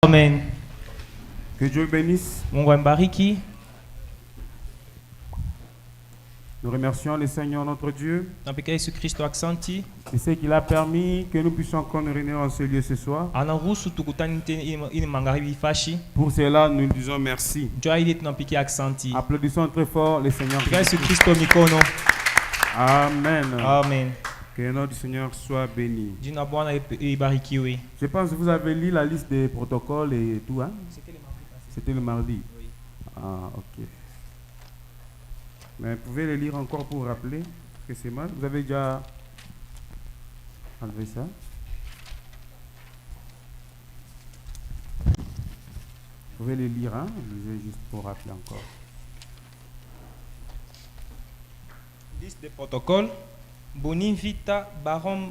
Amen. Que Dieu bénisse. Mungu ambariki. Nous remercions le Seigneur notre Dieu. Nampika Yesu Kristo aksanti. C'est ce qu'il a permis que nous puissions encore nous réunir en ce lieu ce soir. Anaruhusu tukutane ini magharibi fashi. Pour cela, nous lui disons merci. Jua ile tunampika aksanti. Applaudissons très fort le Seigneur. Nampika Yesu Kristo mikono. Amen. Amen. Que le nom du Seigneur soit béni. Jina Bwana ibarikiwe. Je pense que vous avez lu la liste des protocoles et tout, hein? C'était le mardi. Oui. Ah, ok. Mais vous pouvez le lire encore pour rappeler que c'est mal. Vous avez déjà enlevé ça. Vous pouvez le lire, hein? Lisez juste pour rappeler encore. Liste des protocoles. Boni Vita, Baron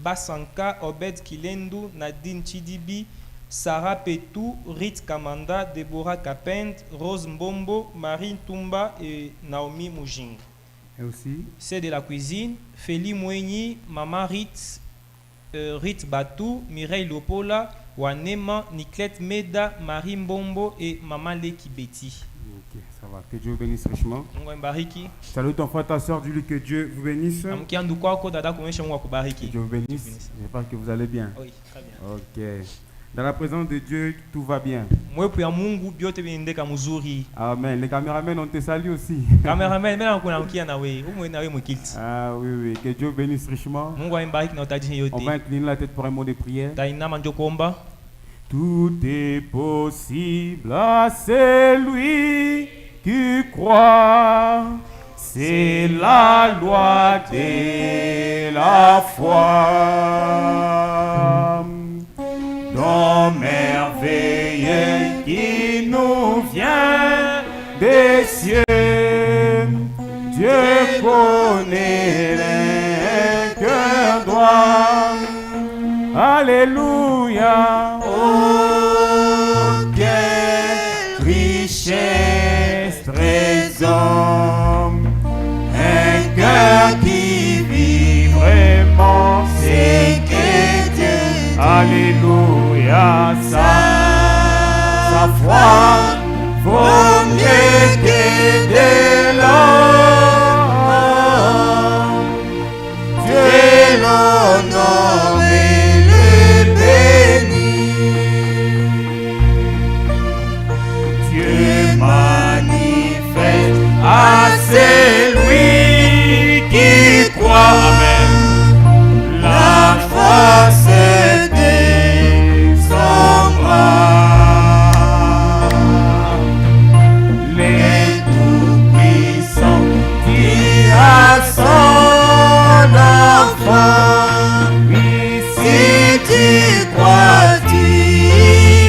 Basanka, Obed Kilendu, Nadine Chidibi, Sarah Petou, Rit Kamanda, Deborah Kapend, Rose Mbombo, Marine Tumba et Naomi Moujing. Et aussi, C'est de la cuisine. Feli Moueni, Maman Rit, Rit Batou, Mireille Lopola, Wanema, Niclette Meda, Marie Mbombo et Maman Leki Betty. ok, ça va. Que Dieu vous bénisse richement. Mungu mbariki. Salut ton frère, ta soeur, dis-lui que Dieu vous bénisse. Amkiandu kwako dada kuonyesha Mungu Que akubariki. Dieu vous bénisse. J'espère que vous allez bien. Oui, très bien. Ok. Dans la présence de Dieu, tout va bien. Mwepo ya Mungu byote vinaendeka mzuri. Amen. Les caméramans, on te salue aussi. Cameraman mena kuna mkia na wewe. Umwe na wewe mkilti. Ah oui, oui. Que Dieu bénisse richement. Mungu ambariki na utaji On yote. va incliner la tête pour un mot de prière. Tainama njo kuomba. Tout est possible à celui qui croit. C'est la loi de la foi. Dans merveille qui nous vient des cieux, Dieu connaît les cœurs droits. Alléluia. Oh, quelle richesse, trésor. Un cœur qui vit vraiment, c'est que Dieu. Alléluia. Sa foi vaut mieux que de l'or. Dieu l'honore et le bénit. Dieu manifeste à celui qui croit. Amen. La force de son bras. Les tout-puissants qui a son enfant. Oui, si tu crois, tu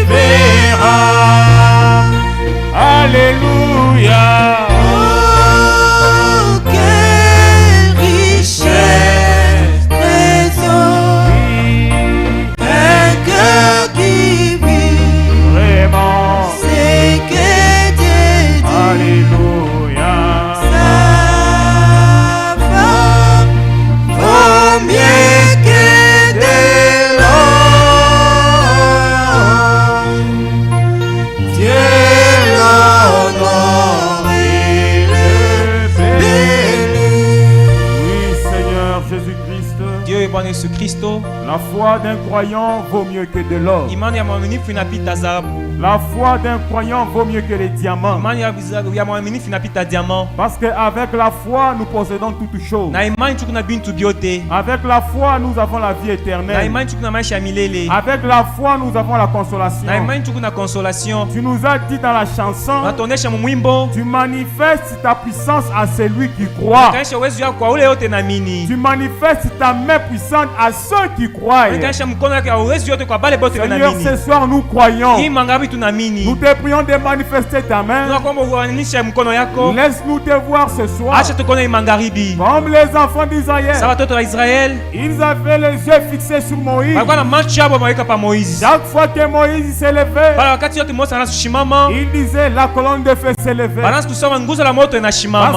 verras. Alléluia. Oh, quelle richesse, trésor. Un cœur qui vit vraiment, c'est que Dieu dit. Alléluia. Sa femme vaut mieux que de l'or. Dieu l'honore et le bénit. Oui, Seigneur Jésus-Christ. Dieu est Bwana Yesu Kristo. La foi d'un croyant vaut mieux que de l'or. Imani ya mwaminifu inapita dhahabu. La foi d'un croyant vaut mieux que les diamants. Imani ya mwaminifu inapita diamant. Parce qu'avec la foi, nous possédons toutes choses. Na imani tuko na bintu byote. Avec la foi, nous avons la vie Na éternelle. imani tuko na maisha ya milele. Avec la foi, nous avons la Na consolation. imani tuko na consolation. Tu nous as dit dans la chanson, Natuonesha mwimbo. tu manifestes ta puissance à celui qui croit. Kanisha uwezo wako kwa ule yote naamini. Tu manifestes ta main puissante à ceux qui croient. Kanisha mkono wako kwa uwezo yote kwa bale bote Seigneur, naamini. ce soir, nous croyons. Hii mangabi Nous te prions de manifester ta main. Laisse-nous te voir ce soir. Comme les enfants d'Israël. Ils avaient les yeux fixés sur Moïse. Chaque fois que Moïse s'est levé, il disait la colonne de feu s'est levée. Parce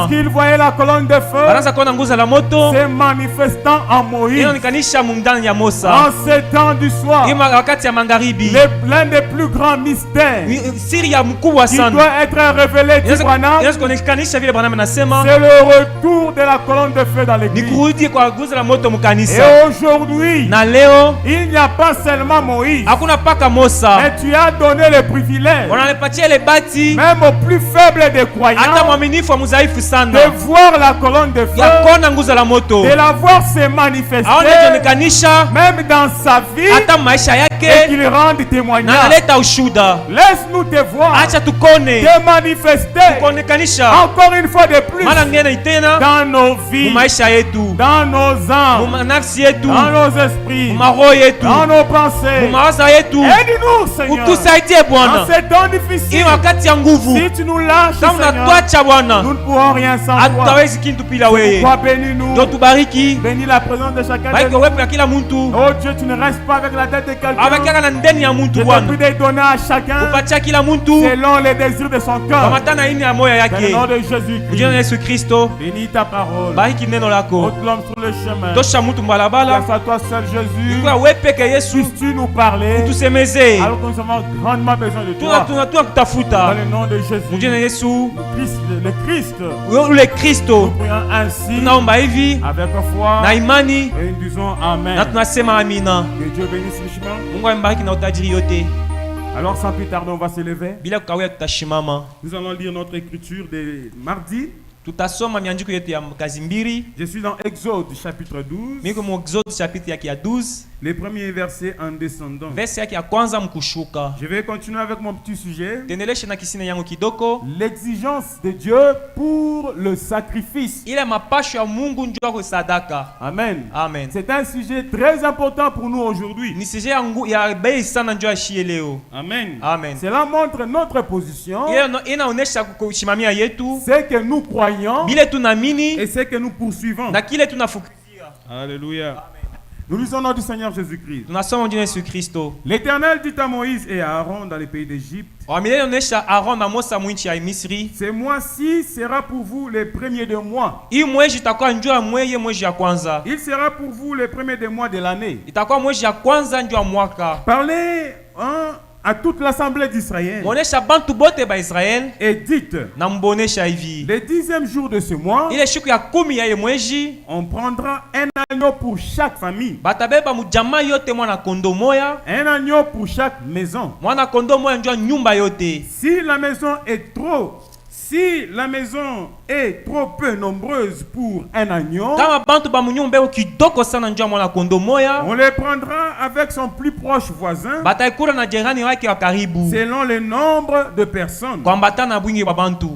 qu'il voyait la colonne de feu se manifestant en Moïse. En ces temps du soir, l'un des plus grands mystères qui doit être révélé du Branham, c'est le retour de la colonne de feu dans l'église. Et aujourd'hui, il n'y a pas seulement Moïse, mais tu as donné le privilège, même aux plus faibles des croyants, de voir la colonne de feu, de la voir se manifester, même dans sa vie, et qu'il rende témoignage. Laisse-nous te voir, te manifester encore une fois de plus dans nos vies, dans nos âmes, dans nos esprits, dans nos pensées. Aide-nous, Seigneur, dans ces temps difficiles. Si tu nous lâches, Seigneur, nous ne pourrons rien sans toi. Pourquoi bénis-nous, bénis la présence de chacun de nous. Oh Dieu, tu ne restes pas avec la tête de quelqu'un. Je te prie de donner à chacun selon les désirs de son cœur. Dans le nom de Jésus-Christ, bénis ta parole. Proclame sur le chemin. Grâce à toi seul, Jésus, puisses-tu nous parler alors que nous avons grandement besoin de toi. Dans le nom de Jésus, le Christ, nous prions ainsi avec foi et nous disons Amen. Que Dieu bénisse richement. Alors sans plus tarder, on va se lever. Nous allons lire notre écriture de mardi. Je suis dans Exode chapitre 12. Les premiers versets en descendant. Je vais continuer avec mon petit sujet. L'exigence de Dieu pour le sacrifice. Amen. Amen. C'est un sujet très important pour nous aujourd'hui. Amen. Amen. Cela montre notre position. C'est que nous croyons et c'est que nous poursuivons. Alléluia. Nous lisons au nom du Seigneur Jésus-Christ. L'Éternel dit à Moïse et à Aaron dans les pays d'Égypte: ce mois-ci sera pour vous le premier de mois. Il sera pour vous le premier de mois de l'année. Parlez à toute l'assemblée d'Israël et dites: le 10e jour de ce mois, on prendra un agneau pour chaque famille, un agneau pour chaque maison. Si la maison est trop peu nombreuse pour un agneau, on les prendra avec son plus proche voisin selon le nombre de personnes.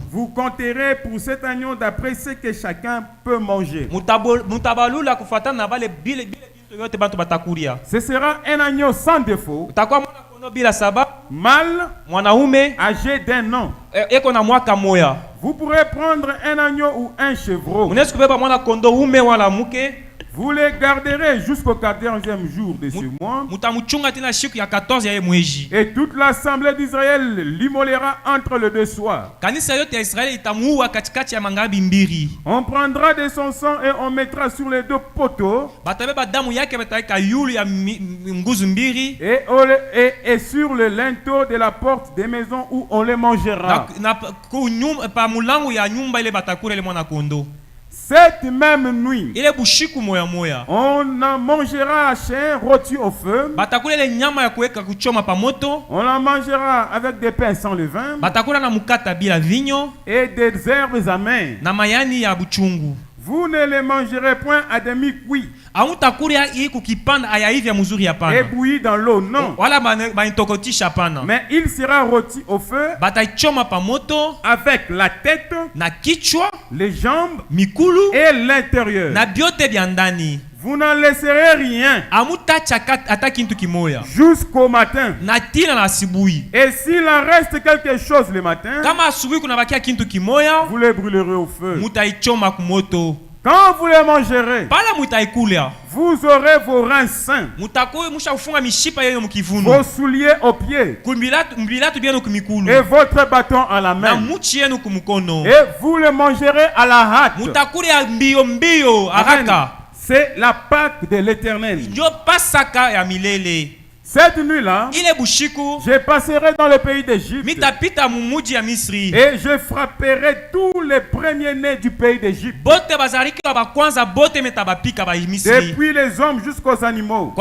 Vous compterez pour cet agneau d'après ce que chacun peut manger. Ce sera un agneau sans défaut, mâle, âgé d'un an. Vous pourrez prendre un agneau ou un chevreau. Vous les garderez jusqu'au 14e jour de ce mois. Et toute l'assemblée d'Israël l'immolera entre les deux soirs. On prendra de son sang et on mettra sur les deux poteaux et sur le linteau de la porte des maisons où on les mangera. Cette même nuit, on en mangera à chair rôtie au feu. On la mangera avec des pains sans levain et des herbes amères. Vous ne les mangerez point à demi-cuit et bouilli dans l'eau, non. Mais il sera rôti au feu avec la tête, les jambes et l'intérieur. Vous n'en laisserez rien jusqu'au matin. Et s'il en reste quelque chose le matin, vous les brûlerez au feu. Quand vous les mangerez, vous aurez vos reins sains, vos souliers aux pieds, et votre bâton à la main. Et vous le mangerez à la hâte. C'est la Pâque de l'Éternel. Cette nuit-là, je passerai dans le pays d'Égypte et je frapperai tous les premiers-nés du pays d'Égypte, depuis les hommes jusqu'aux animaux,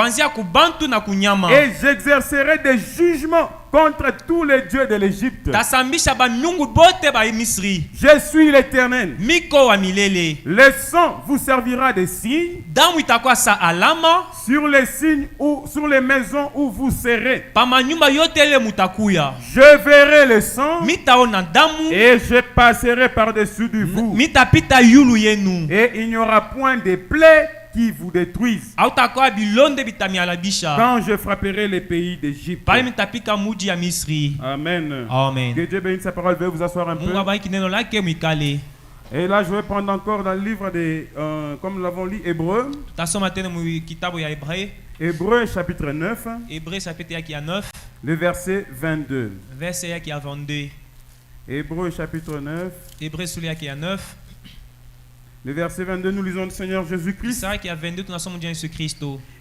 et j'exercerai des jugements contre tous les dieux de l'Égypte. Je suis l'Éternel. Le sang vous servira de signe sur les signes ou sur les maisons où vous serez. Je verrai le sang et je passerai par-dessus de vous. Et il n'y aura point de plaies qui vous détruisent quand je frapperai les pays d'Égypte. Amen. Amen. Que Dieu bénisse sa parole. Veuillez vous asseoir un peu. Et là, je vais prendre encore dans le livre de, comme nous l'avons lu, Hébreu. Hébreu chapitre 9. Le verset 22. Hébreu chapitre 9. Le verset 22, nous lisons le Seigneur Jésus-Christ.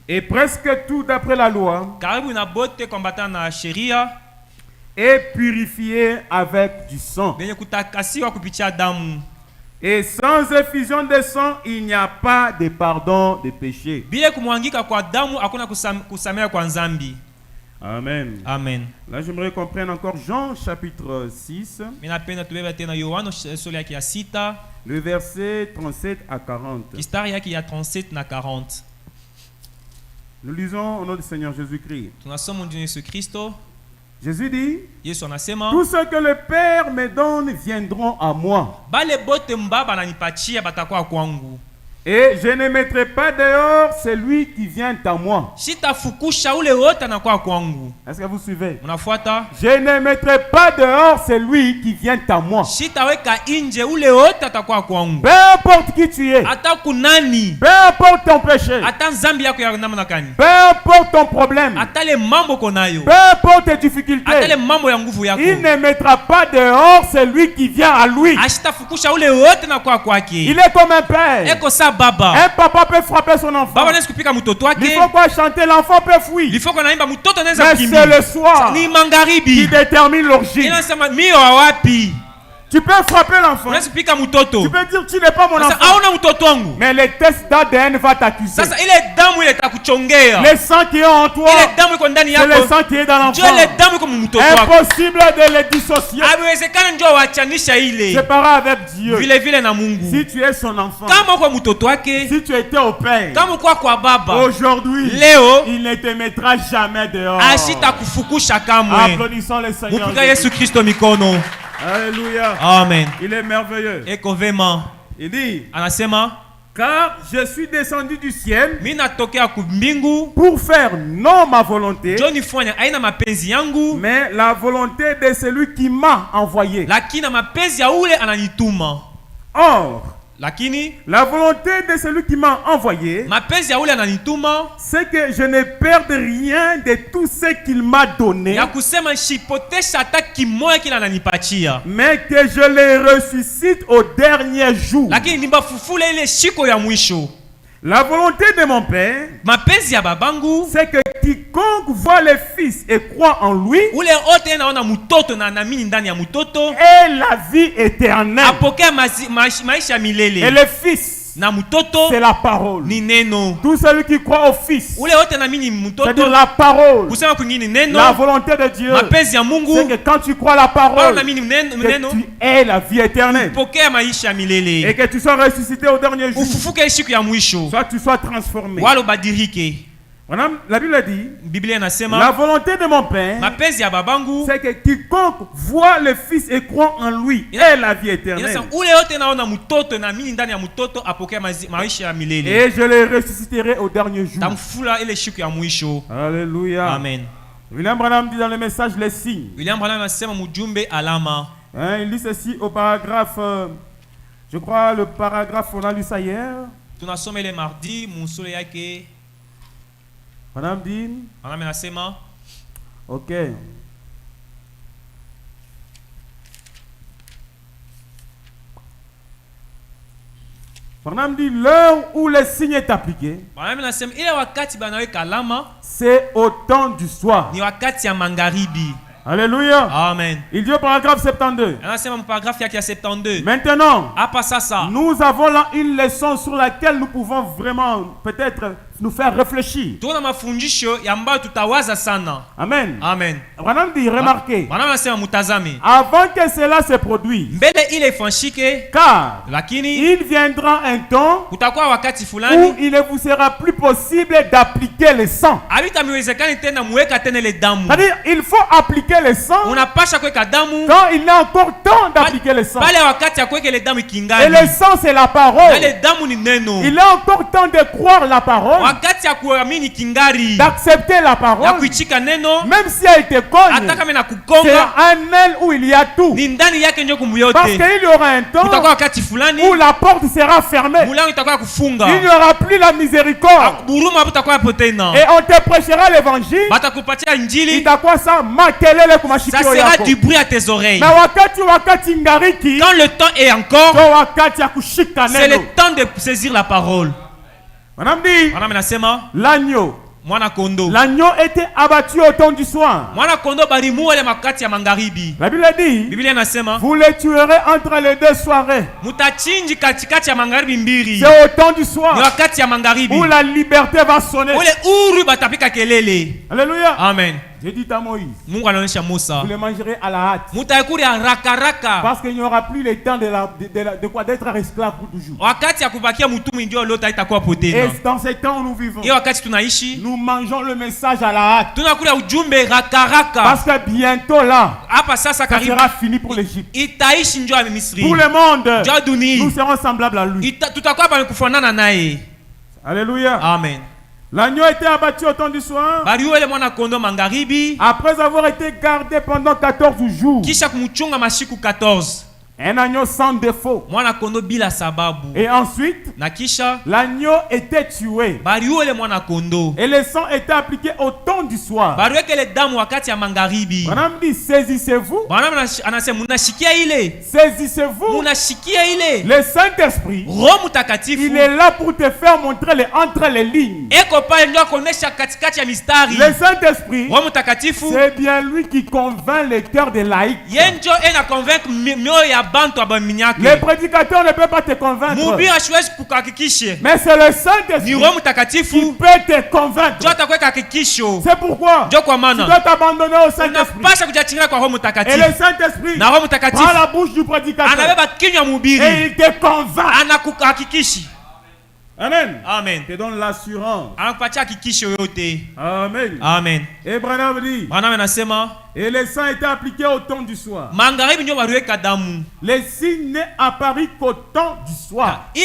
Et presque tout d'après la loi est purifié avec du sang. Et sans effusion de sang, il n'y a pas de pardon de péché. Amen. Amen. Là, j'aimerais qu'on prenne encore Jean chapitre 6. Le verset 37 à 40. Nous lisons au nom du Seigneur Jésus-Christ. Jésus dit, tous ceux que le Père me donne viendront à moi. Et je ne mettrai pas dehors celui qui vient à moi. Est-ce que vous suivez? Je ne mettrai pas dehors celui qui vient à moi. Peu importe qui tu es. Peu importe ton péché. Peu importe ton problème. Peu importe tes difficultés. Il ne mettra pas dehors celui qui vient à lui. Il est comme un père. Un papa peut frapper son enfant. Il faut quoi chanter, l'enfant peut fuir. Mais c'est le soir qui détermine l'origine. Tu peux frapper l'enfant. Tu peux dire tu n'es pas mon enfant. Mais le test d'ADN va t'accuser. Le sang qui est en toi, c'est le sang qui est dans l'enfant. Impossible de le dissocier. Séparé avec Dieu. Si tu es son enfant, si tu étais au Père, aujourd'hui, il ne te mettra jamais dehors. Applaudissons le Seigneur. Alléluia. Amen. Il est merveilleux. Il dit, car je suis descendu du ciel pour faire non ma volonté, mais la volonté de celui qui m'a envoyé. Or, la volonté de celui qui m'a envoyé, c'est que je ne perde rien de tout ce qu'il m'a donné, mais que je les ressuscite au dernier jour. La volonté de mon Père, c'est que quiconque voit le Fils et croit en lui ait la vie éternelle. Et le Fils, c'est la parole. Tout celui qui croit au Fils, c'est-à-dire la parole, la volonté de Dieu, c'est que quand tu crois la parole, que tu aies la vie éternelle et que tu sois ressuscité au dernier jour, soit tu sois transformé. La Bible dit, la volonté de mon Père, c'est que quiconque voit le Fils et croit en lui ait la vie éternelle. Et je le ressusciterai au dernier jour. Alléluia. Amen. William Branham dit dans le message les signes. Il dit ceci au paragraphe, je crois le paragraphe, on a lu ça hier. Madame dit, ok. Madame dit, l'heure où le signe est appliqué, c'est au temps du soir. Alléluia. Amen. Il dit au paragraphe 72. Maintenant, nous avons là une leçon sur laquelle nous pouvons vraiment peut-être nous faire réfléchir. Amen. Amen. Branham dit, remarquez, avant que cela se produise, car il viendra un temps où il ne vous sera plus possible d'appliquer le sang. C'est-à-dire, il faut appliquer le sang quand il y a encore temps d'appliquer le sang. Et le sang, c'est la parole. Il y a encore temps de croire la parole, d'accepter la parole, même si elle te cogne, c'est en elle où il y a tout. Parce qu'il y aura un temps où la porte sera fermée. Il n'y aura plus la miséricorde. Et on te prêchera l'évangile. Ça sera du bruit à tes oreilles. Quand le temps est encore, c'est le temps de saisir la parole. L'agneau était abattu au temps du soir. La Bible dit, vous le tuerez entre les deux soirées. C'est au temps du soir où la liberté va sonner. Alléluia. Amen. J'ai dit à Moïse, vous le mangerez à la hâte. Parce qu'il n'y aura plus le temps d'être esclave pour toujours. Et dans ces temps où nous vivons, nous mangeons le message à la hâte. Parce que bientôt là, ça sera fini pour l'Égypte. Pour le monde, nous serons semblables à lui. Alléluia. Amen. L'agneau était abattu au temps du soir. Après avoir été gardé pendant 14 jours. Un agneau sans défaut. Et ensuite, l'agneau était tué. Et le sang était appliqué au temps du soir. Madame dit, saisissez-vous. Saisissez-vous. Le Saint-Esprit, il est là pour te faire montrer entre les lignes. Le Saint-Esprit, c'est bien lui qui convainc les cœurs des laïcs. Les prédicateurs ne peuvent pas te convaincre. Mais c'est le Saint-Esprit qui peut te convaincre. C'est pourquoi tu dois t'abandonner au Saint-Esprit. Et le Saint-Esprit prend la bouche du prédicateur et il te convainc. Amen. Amen. Te donne l'assurance. Amen. Amen. Et Branham dit, et le sang était appliqué au temps du soir. Les signes n'est apparu qu'au temps du soir. Ce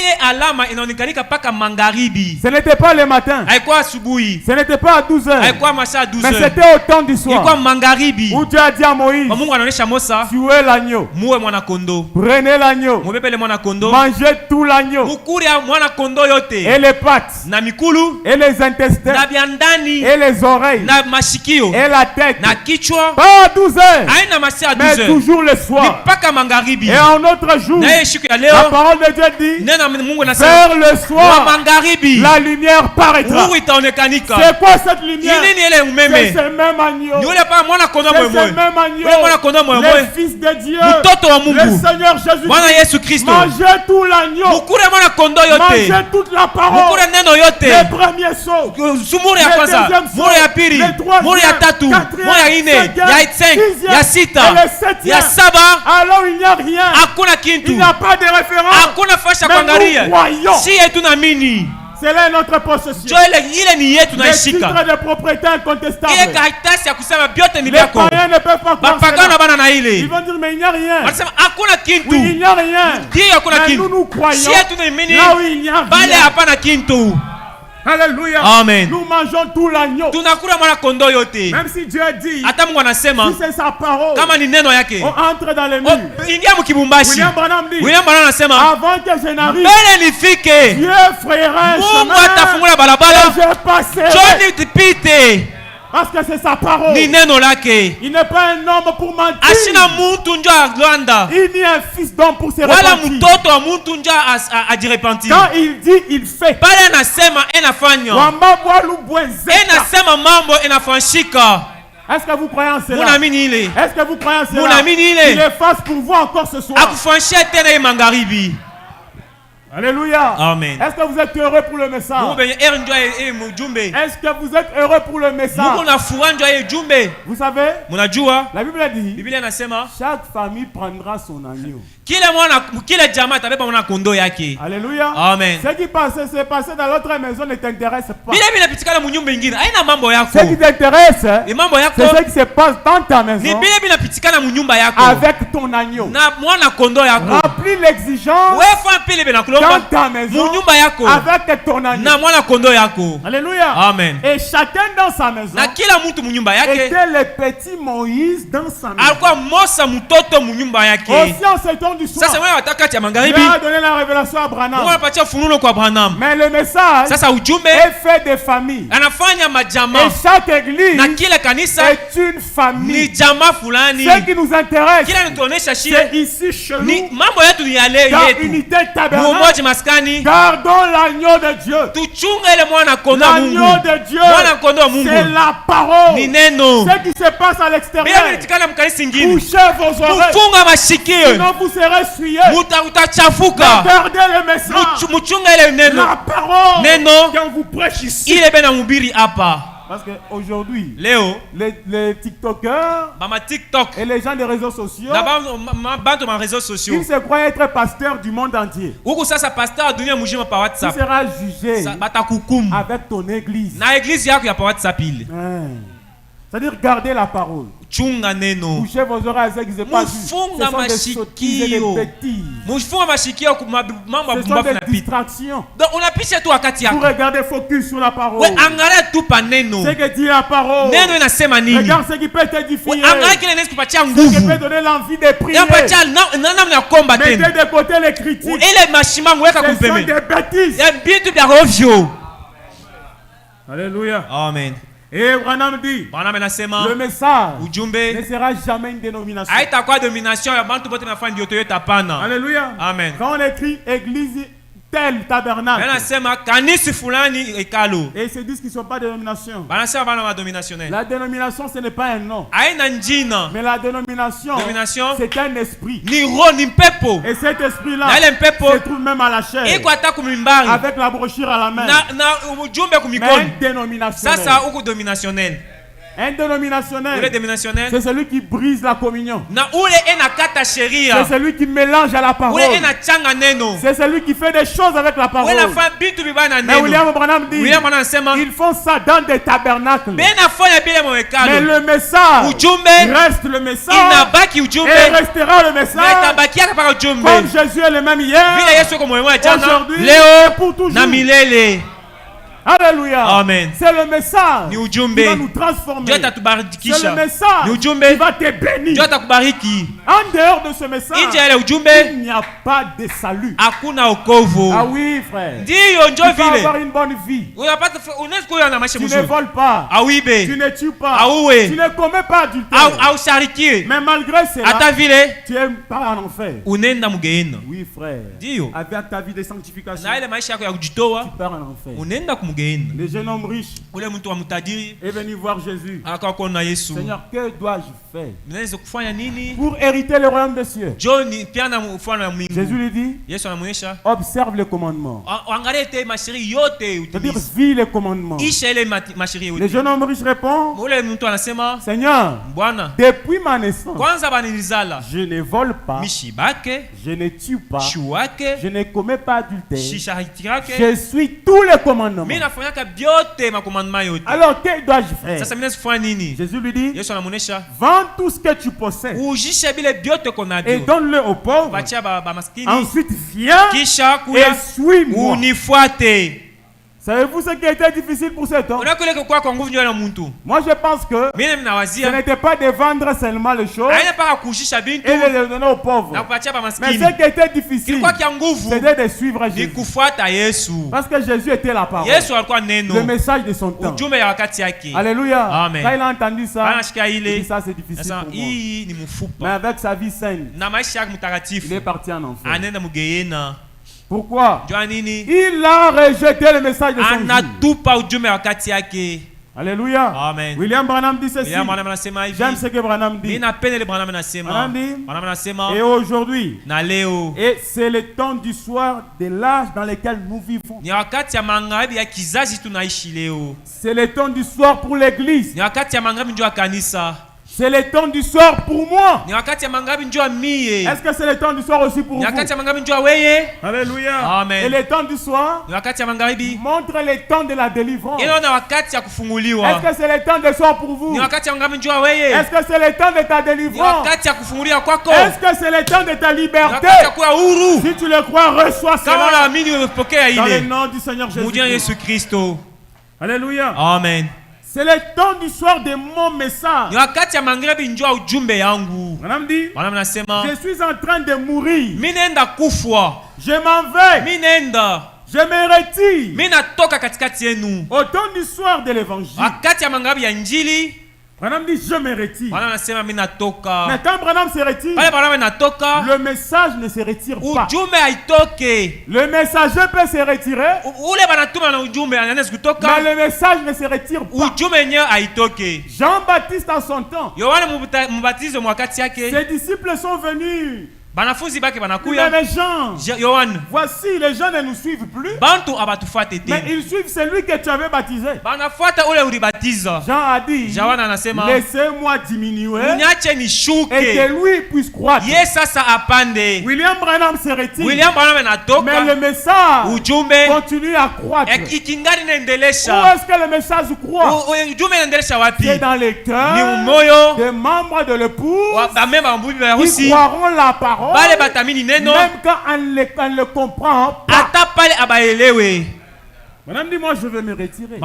n'était pas le matin. Ce n'était pas à 12h. Mais c'était au temps du soir. Où Dieu a dit à Moïse, tuez l'agneau. Prenez l'agneau. Mangez tout l'agneau. Et les pattes. Et les intestins. Et les oreilles. Et la tête. Pas à 12h. Mais toujours le soir. Et en autre jour, la parole de Dieu dit, vers le soir, la lumière paraîtra. C'est quoi cette lumière? C'est ce même agneau. C'est ce même agneau. Le Fils de Dieu, le Seigneur Jésus-Christ. Mangez tout l'agneau. Mangez toute la parole. Les premiers sauts. Le deuxième saut. Le troisième. Quatrième. Alors il n'y a rien. Il n'y a pas de référence. Mais nous croyons. Cela est notre possession. Les titres de propriété incontestable. Les païens ne peuvent pas croire cela. Ils vont dire, mais il n'y a rien. Oui, il n'y a rien. Mais nous croyons là où il n'y a rien. Alléluia. Amen. Nous mangeons tout l'agneau. Même si Dieu dit, si c'est sa parole, on entre dans les murs. William Branham dit, avant que je n'arrive, Dieu frayera un chemin et je passerai. Parce que c'est sa parole. Il n'est pas un homme pour mentir. Il n'est un fils d'homme pour se repentir. Quand il dit, il fait. Est-ce que vous croyez en cela? Est-ce que vous croyez en cela? Il est face pour vous encore ce soir. Alléluia. Amen. Est-ce que vous êtes heureux pour le message? Est-ce que vous êtes heureux pour le message? Vous savez, la Bible dit, chaque famille prendra son agneau. Alléluia. Amen. Ce qui s'est passé dans l'autre maison ne t'intéresse pas. Ce qui t'intéresse, c'est ce qui se passe dans ta maison avec ton agneau. Remplis l'exigence dans ta maison avec ton agneau. Alléluia. Amen. Et chacun dans sa maison était le petit Moïse dans sa maison. Aussi en ce temps du soir, Dieu a donné la révélation à Branham. Mais le message est fait des familles. Et chaque église est une famille. Ce qui nous intéresse, c'est ici chez nous, dans l'unité tabernacle, gardons l'agneau de Dieu. L'agneau de Dieu, c'est la parole. Ce qui se passe à l'extérieur, couchez vos oreilles, sinon vous serez suyés. Gardez le message, la parole quand vous prêchez ici. Parce qu'aujourd'hui, les TikTokers et les gens des réseaux sociaux, ils se croient être pasteurs du monde entier. Tu seras jugé avec ton église. C'est-à-dire garder la parole. Couchez vos oreilles à ce qui se passe. Ce sont des sottises et des bêtises. Ce sont des distractions. Vous regardez focus sur la parole. Ce que dit la parole. Regarde ce qui peut t'édifier. Ce qui peut donner l'envie de prier. Mettez de côté les critiques. Ce sont des bêtises. Alléluia. Amen. Et Branham dit, le message ne sera jamais une dénomination. Alléluia. Amen. Quand on écrit église tel tabernacle, et ils se disent qu'ils ne sont pas dénomination. La dénomination, ce n'est pas un nom. Mais la dénomination, c'est un esprit. Et cet esprit-là se trouve même à la chair, avec la brochure à la main. Mais un dénominationnel. Un dénominationnel, c'est celui qui brise la communion. C'est celui qui mélange à la parole. C'est celui qui fait des choses avec la parole. Mais William Branham dit, ils font ça dans des tabernacles. Mais le message reste le message et restera le message. Comme Jésus est le même hier, aujourd'hui et pour toujours. Alléluia. Amen. C'est le message qui va nous transformer. C'est le message qui va te bénir. En dehors de ce message, il n'y a pas de salut. Ah oui, frère. Tu vas avoir une bonne vie. Tu ne voles pas. Tu ne tues pas. Tu ne commets pas adultère. Mais malgré cela, tu n'es pas en enfer. Oui, frère. Avec ta vie de sanctification, tu pars en enfer. Le jeune homme riche est venu voir Jésus. Seigneur, que dois-je faire pour hériter hériter le royaume des cieux. Jésus lui dit, observe les commandements. C'est-à-dire, vis les commandements. Le jeune homme riche répond, Seigneur, depuis ma naissance, je ne vole pas, je ne tue pas, je ne commets pas adultère, je suis tous les commandements. Alors, que dois-je faire? Jésus lui dit, vends tout ce que tu possèdes et donne-le aux pauvres. Ensuite, viens et suis-moi. Savez-vous ce qui a été difficile pour cet homme? Moi, je pense que ce n'était pas de vendre seulement les choses et de les donner aux pauvres. Mais ce qui était difficile, c'était de suivre Jésus. Parce que Jésus était la parole, le message de son temps. Alléluia. Amen. Quand il a entendu ça, il dit, ça c'est difficile pour moi. Mais avec sa vie saine, il est parti en enfer. Pourquoi? Il a rejeté le message de son Dieu. Alléluia. Amen. William Branham dit ceci. J'aime ce que Branham dit. Branham dit, et aujourd'hui, et c'est le temps du soir de l'âge dans lequel nous vivons. C'est le temps du soir pour l'église. C'est le temps du soir pour moi. Est-ce que c'est le temps du soir aussi pour vous? Alléluia. Amen. Et le temps du soir montre le temps de la délivrance. Est-ce que c'est le temps du soir pour vous? Est-ce que c'est le temps de ta délivrance? Est-ce que c'est le temps de ta liberté? Si tu le crois, reçois cela dans le nom du Seigneur Jésus-Christ. Alléluia. Amen. C'est le temps du soir de mon message. Madame dit, je suis en train de mourir. Je m'en vais. Je me retire. Au temps du soir de l'évangile, Branham dit, je me retire. Mais quand Branham se retire, le message ne se retire pas. Le messager peut se retirer, mais le message ne se retire pas. Jean-Baptiste en son temps, ses disciples sont venus. Mais Jean, voici, les gens ne nous suivent plus, mais ils suivent celui que tu avais baptisé. Jean a dit, laissez-moi diminuer et que lui puisse croître. William Branham se retire, mais le message continue à croître. Où est-ce que le message croît? C'est dans les cœurs des membres de l'épouse qui croiront la parole, même quand on le comprend pas. Madame dit, moi je vais me retirer.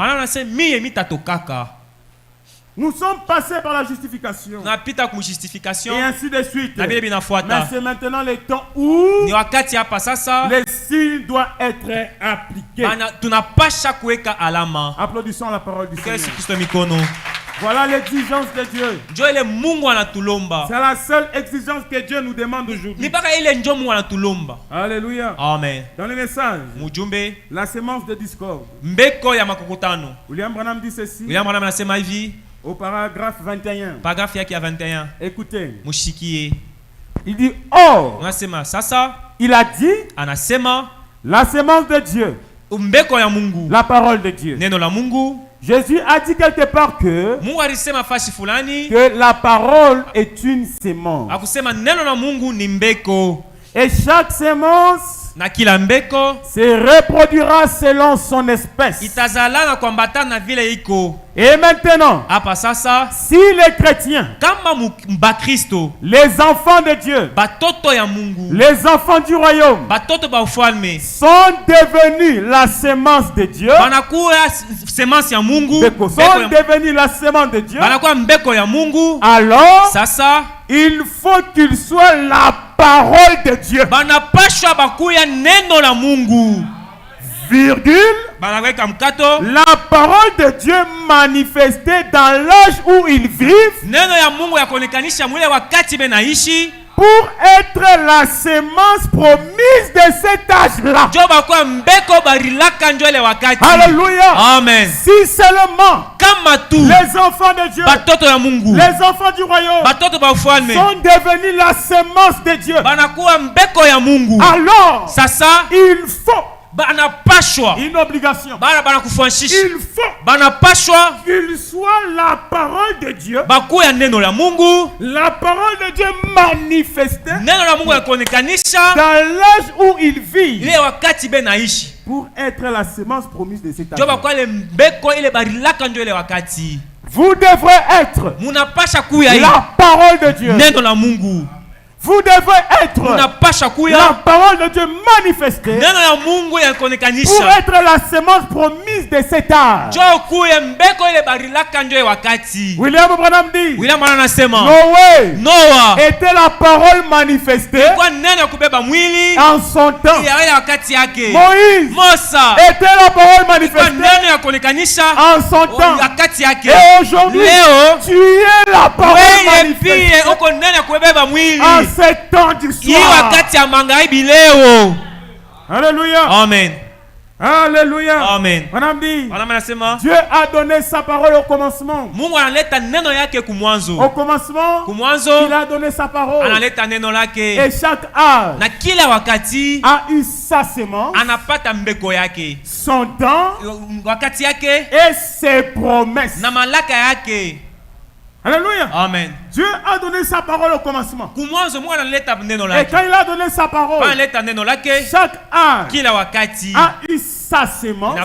Nous sommes passés par la justification et ainsi de suite. Mais c'est maintenant le temps où le signe doit être appliqué. Applaudissons la parole du Seigneur. Voilà l'exigence de Dieu. C'est la seule exigence que Dieu nous demande aujourd'hui. Alléluia. Amen. Dans le message, la sémence de discorde, William Branham dit ceci au paragraphe 21. Écoutez. Il dit, or, il a dit, la sémence de Dieu, la parole de Dieu. Jésus a dit quelque part que la parole est une sémence. Et chaque sémence se reproduira selon son espèce. Et maintenant, si les chrétiens, les enfants de Dieu, les enfants du royaume, sont devenus la sémence de Dieu, alors il faut qu'il soit la parole de Dieu. Virgule, la parole de Dieu manifestée dans l'âge où ils vivent pour être la semence promise de cet âge-là. Alléluia. Amen. Si seulement les enfants de Dieu, les enfants du royaume sont devenus la semence de Dieu, alors il faut une obligation. Il faut qu'il soit la parole de Dieu. La parole de Dieu manifestée dans l'âge où il vit pour être la semence promise de cet âge. Vous devrez être la parole de Dieu. Vous devez être la parole de Dieu manifestée pour être la semence promise de cet âge. William Branham dit Noé était la parole manifestée en son temps. Moïse était la parole manifestée en son temps. Et aujourd'hui, tu es la parole manifestée en ce temps du soir. Alléluia. Amen. Alléluia. Amen. Dieu a donné sa parole au commencement. Au commencement, il a donné sa parole. Et chaque âge a eu sa semence, son temps et ses promesses. Alléluia. Amen. Dieu a donné sa parole au commencement. Et quand il a donné sa parole, chaque âge a eu sa semence,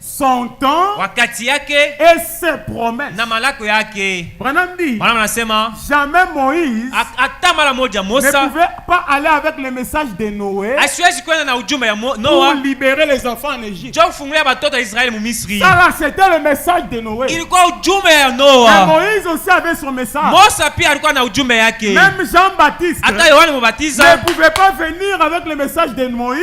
son temps et ses promesses. Branham dit, jamais Moïse ne pouvait pas aller avec le message de Noé pour libérer les enfants en Égypte. Ça là, c'était le message de Noé. Et Moïse aussi avait son message. Même Jean-Baptiste ne pouvait pas venir avec le message de Moïse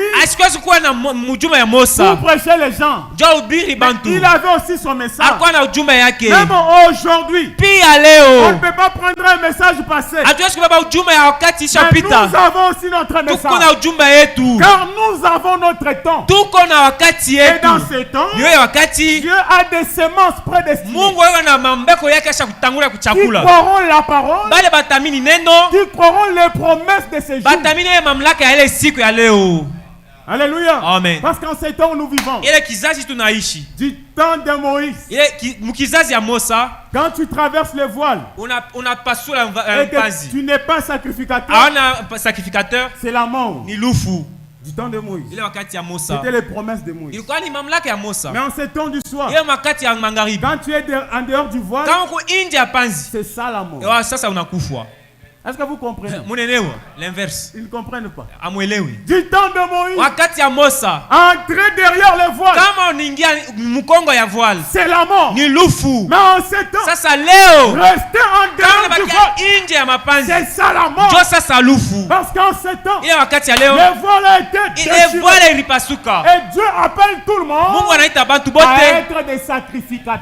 pour prêcher les gens. Il avait aussi son message. Même aujourd'hui, on ne peut pas prendre un message passé. Mais nous avons aussi notre message. Car nous avons notre temps. Et dans ce temps, Dieu a des semences prédestinées qui croiront la parole, qui croiront les promesses de ces jours. Alléluia. Amen. Parce qu'en ces temps où nous vivons, du temps de Moïse, quand tu traverses le voile et que tu n'es pas sacrificateur, c'est la mort. Du temps de Moïse, c'était les promesses de Moïse. Mais en ces temps du soir, quand tu es en dehors du voile, c'est ça la mort. Est-ce que vous comprenez? L'inverse. Ils ne comprennent pas. Du temps de Moïse, entrer derrière le voile, c'est la mort. Mais en ce temps, rester en dehors du voile, c'est ça la mort. Parce qu'en ce temps, le voile a été déchiré. Et Dieu appelle tout le monde à être des sacrificateurs.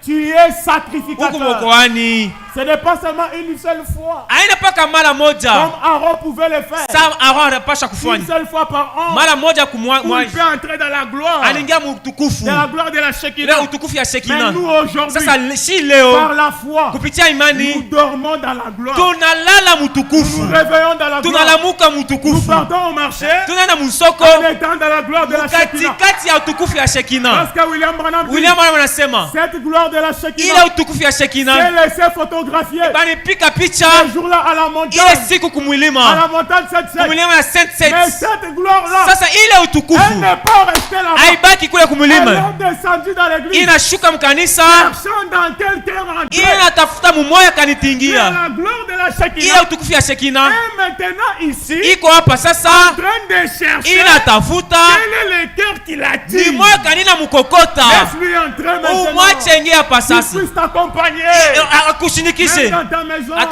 Tu es sacrificateur. Ce n'est pas seulement une seule fois. Comme Aaron pouvait le faire. Une seule fois par an. Où il peut entrer dans la gloire. Dans la gloire de la Shekinah. Mais nous aujourd'hui, par la foi, nous dormons dans la gloire. Nous nous réveillons dans la gloire. Nous partons au marché en étant dans la gloire de la Shekinah. Parce que William Branham dit, cette gloire de la Shekinah, c'est laissé photographier ce jour-là à la montagne. À la montagne Sainte-Seine. Mais cette gloire-là, elle n'est pas restée là-bas. Elle est descendue dans l'église. Cherchant dans quel cœur entrer. Mais la gloire de la Shekinah est maintenant ici, en train de chercher quel est le cœur qui l'attire. Laisse-lui entrer maintenant. Qu'il puisse t'accompagner. Même dans ta maison, même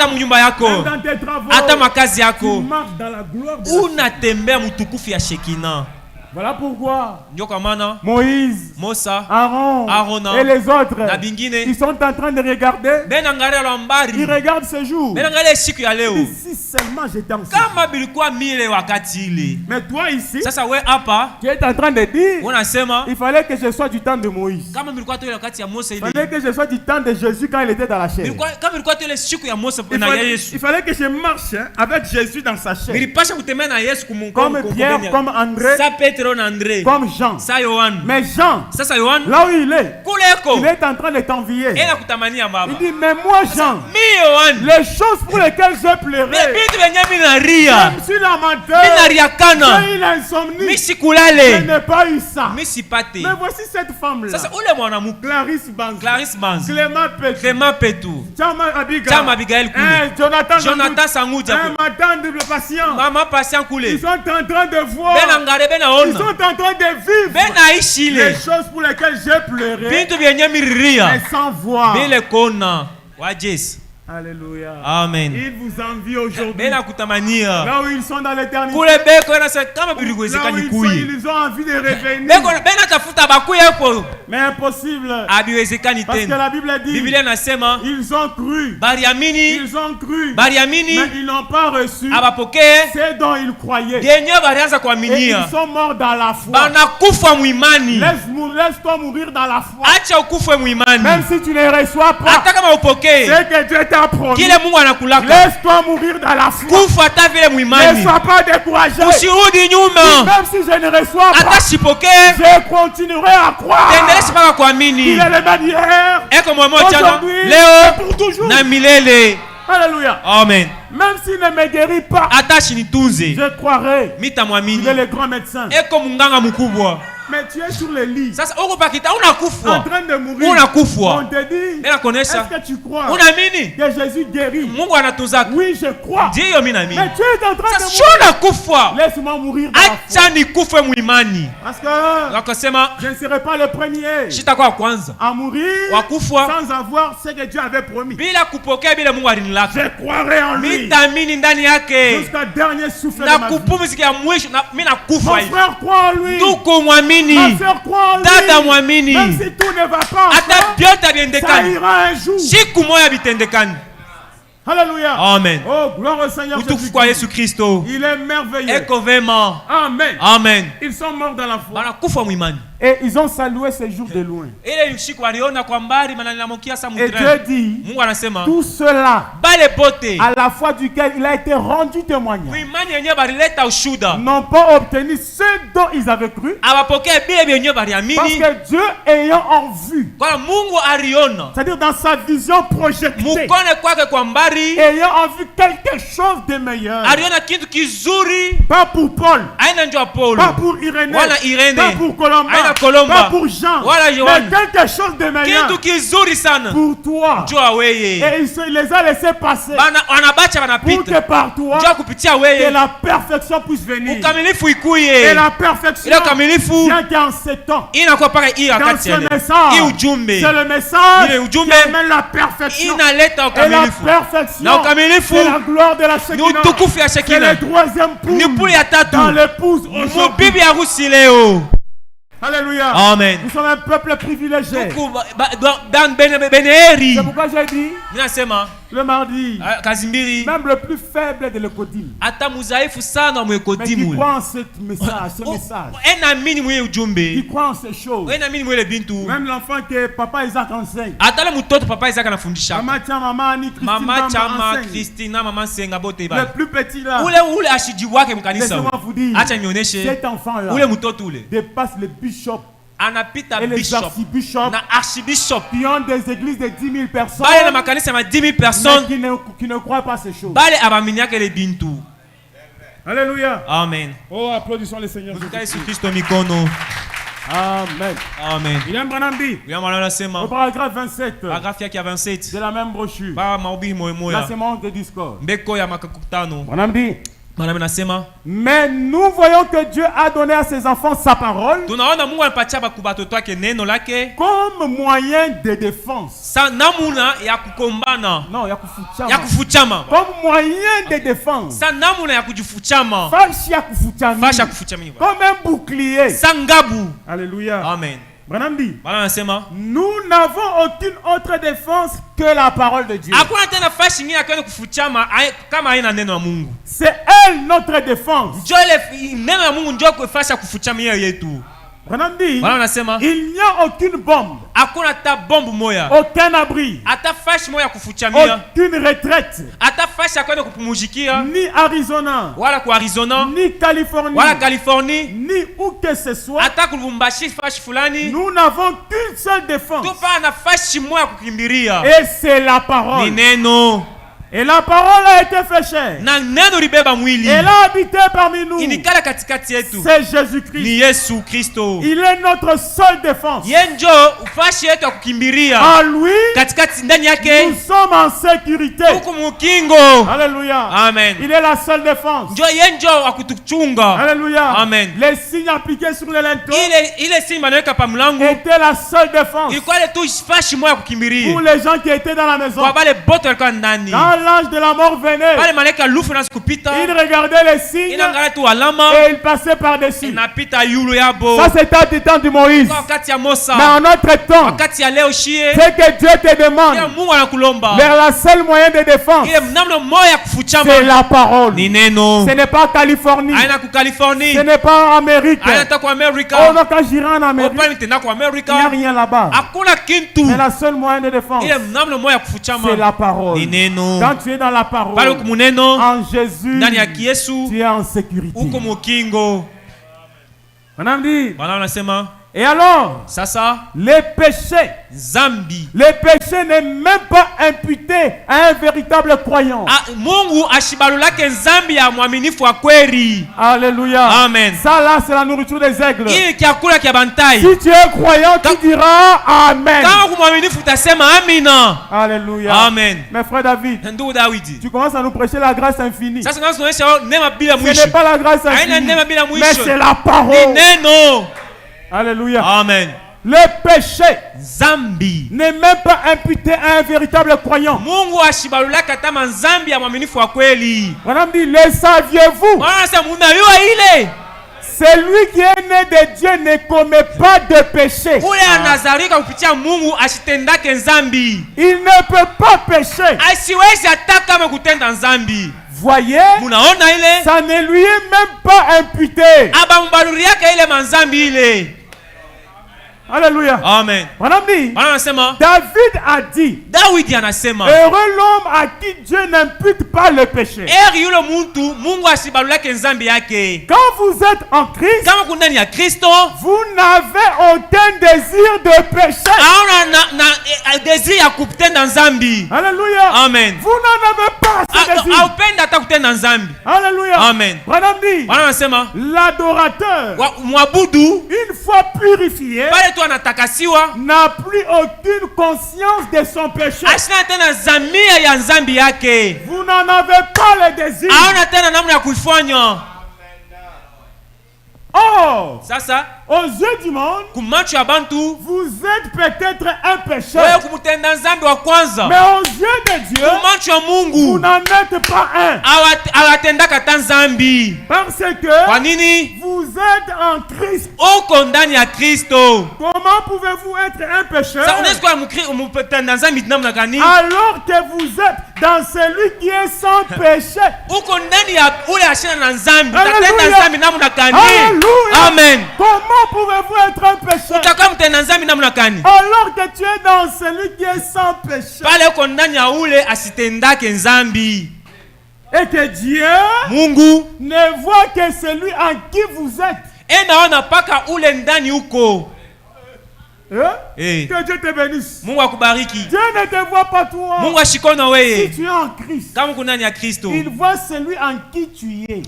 dans tes travaux, tu marches dans la gloire de la Shekinah. Voilà pourquoi Moïse, Aaron et les autres, ils sont en train de regarder. Ils regardent ce jour. Et si seulement j'étais enceinte. Mais toi ici, tu es en train de dire, il fallait que je sois du temps de Moïse. Il fallait que je sois du temps de Jésus quand il était dans la chair. Il fallait que je marche avec Jésus dans sa chair. Comme Pierre, comme André, comme Jean. Mais Jean, là où il est en train de t'envier. Il dit, mais moi Jean, les choses pour lesquelles j'ai pleuré, même si la menteur, j'ai eu l'insomnie, je n'ai pas eu ça. Mais voici cette femme-là, Clarisse Banz, Clément Petou, Chama Abigail, Jonathan Sangoudja, Maman Patient, ils sont en train de voir, ils sont en train de vivre les choses pour lesquelles j'ai pleuré, mais sans voir. Alléluia. Amen. Il vous envie aujourd'hui. Là où ils sont dans l'éternité. Là où ils ont envie de revenir. Mais impossible. Parce que la Bible dit, ils ont cru. Ils ont cru. Mais ils n'ont pas reçu ce dont ils croyaient. Et ils sont morts dans la foi. Laisse-toi mourir dans la foi. Même si tu ne reçois pas ce que Dieu t'a promis, laisse-toi mourir dans la foi. Ne sois pas découragé. Même si je ne reçois pas, je continuerai à croire qu'il est le meilleur aujourd'hui et pour toujours. Alléluia. Amen. Même s'il ne me guérit pas, je croirai qu'il est le grand médecin. Mais tu es sur le lit, en train de mourir. On te dit, est-ce que tu crois que Jésus guérit? Oui, je crois. Mais tu es en train de mourir. Laisse-moi mourir dans la foi. Parce que je ne serai pas le premier à mourir sans avoir ce que Dieu avait promis. Je croirai en lui jusqu'à dernier souffle de ma vie. Mon frère croit en lui. Ma soeur croit en lui. Même si tout ne va pas encore, ça ira un jour. Alléluia. Amen. Oh, gloire au Seigneur Jésus-Christ. Il est merveilleux. Amen. Amen. Ils sont morts dans la foi. Et ils ont salué ce jour de loin. Et Dieu dit, tout cela, à la foi duquel il a été rendu témoignage, n'ont pas obtenu ce dont ils avaient cru. Parce que Dieu ayant en vue, c'est-à-dire dans sa vision projetée, ayant en vue quelque chose de meilleur, pas pour Paul, pas pour Irénée, pas pour Colomba, pas pour Jean, mais quelque chose de meilleur pour toi. Et il les a laissés passer pour que par toi que la perfection puisse venir. Et la perfection vient qu'en 7 ans. Dans ce message, c'est le message qui amène la perfection. Et la perfection, c'est la gloire de la Shekinah. C'est le troisième pouls dans l'épouse aujourd'hui. Alléluia. Amen. Nous sommes un peuple privilégié. C'est pourquoi j'ai dit le mardi, même le plus faible de l'Ecodim, mais qui croit en ce message, qui croit en ces choses, même l'enfant que papa Isaac enseigne, maman Christina, maman Senga, le plus petit là, laissez-moi vous dire, cet enfant là dépasse le bishop et les archibishops qui ont des églises de 10 000 personnes, mais qui ne croient pas ces choses. Alléluia. Amen. Oh, applaudissons le Seigneur Jésus-Christ. Amen. Amen. William Branham dit, au paragraphe 27 de la même brochure, là c'est mon de discours. Branham dit, Mais nous voyons que Dieu a donné à ses enfants sa parole comme moyen de défense. Non, comme moyen de défense. Comme un bouclier. Alléluia. Amen. Branham dit, nous n'avons aucune autre défense que la parole de Dieu. C'est elle notre défense. Branham dit, il n'y a aucune bombe, aucun abri, aucune retraite, ni Arizona, ni Californie, ni où que ce soit. Nous n'avons qu'une seule défense, et c'est la parole. Et la parole a été fait chair. Elle a habité parmi nous. C'est Jésus-Christ. Il est notre seule défense. En lui, nous sommes en sécurité. Alléluia. Amen. Il est la seule défense. Alléluia. Amen. Les signes appliqués sur le linteau étaient la seule défense pour les gens qui étaient dans la maison. Quand l'ange de la mort venait, il regardait les signes et il passait par-dessus. Ça, c'était du temps de Moïse. Mais en notre temps, c'est que Dieu te demande, vers la seule moyen de défense, c'est la parole. Ce n'est pas Californie, ce n'est pas Amérique. Oh non, quand j'irai en Amérique, il n'y a rien là-bas. Mais la seule moyen de défense, c'est la parole. Quand tu es dans la parole, en Jésus, tu es en sécurité. On dit, et alors, les péchés n'est même pas imputé à un véritable croyant. Alléluia. Amen. Ça là, c'est la nourriture des aigles. Si tu es croyant, tu diras Amen. Alléluia. Amen. Mais frère David, tu commences à nous prêcher la grâce infinie. Ce n'est pas la grâce infinie, mais c'est la parole. Alléluia. Amen. Le péché n'est même pas imputé à un véritable croyant. Madame dit, le saviez-vous? Celui qui est né de Dieu ne commet pas de péché. Il ne peut pas pécher. Voyez, ça ne lui est même pas imputé. Alléluia. Amen. David a dit, heureux l'homme à qui Dieu n'impute pas le péché. Quand vous êtes en Christ, vous n'avez aucun désir de péché. Alléluia. Amen. Vous n'en avez pas ce désir. Alléluia. Amen. L'adorateur, une fois purifié, n'a plus aucune conscience de son péché. Vous n'en avez pas le désir. Oh, aux yeux du monde, vous êtes peut-être un pécheur, mais aux yeux de Dieu, vous n'en êtes pas un. Parce que vous êtes en Christ. Comment pouvez-vous être un pécheur alors que vous êtes dans celui qui est sans péché? Alléluia. Amen. Comment pouvez-vous être un pécheur alors que tu es dans celui qui est sans péché? Et que Dieu ne voit que celui en qui vous êtes. Que Dieu te bénisse. Dieu ne te voit pas toi. Si tu es en Christ, il voit celui en qui tu es.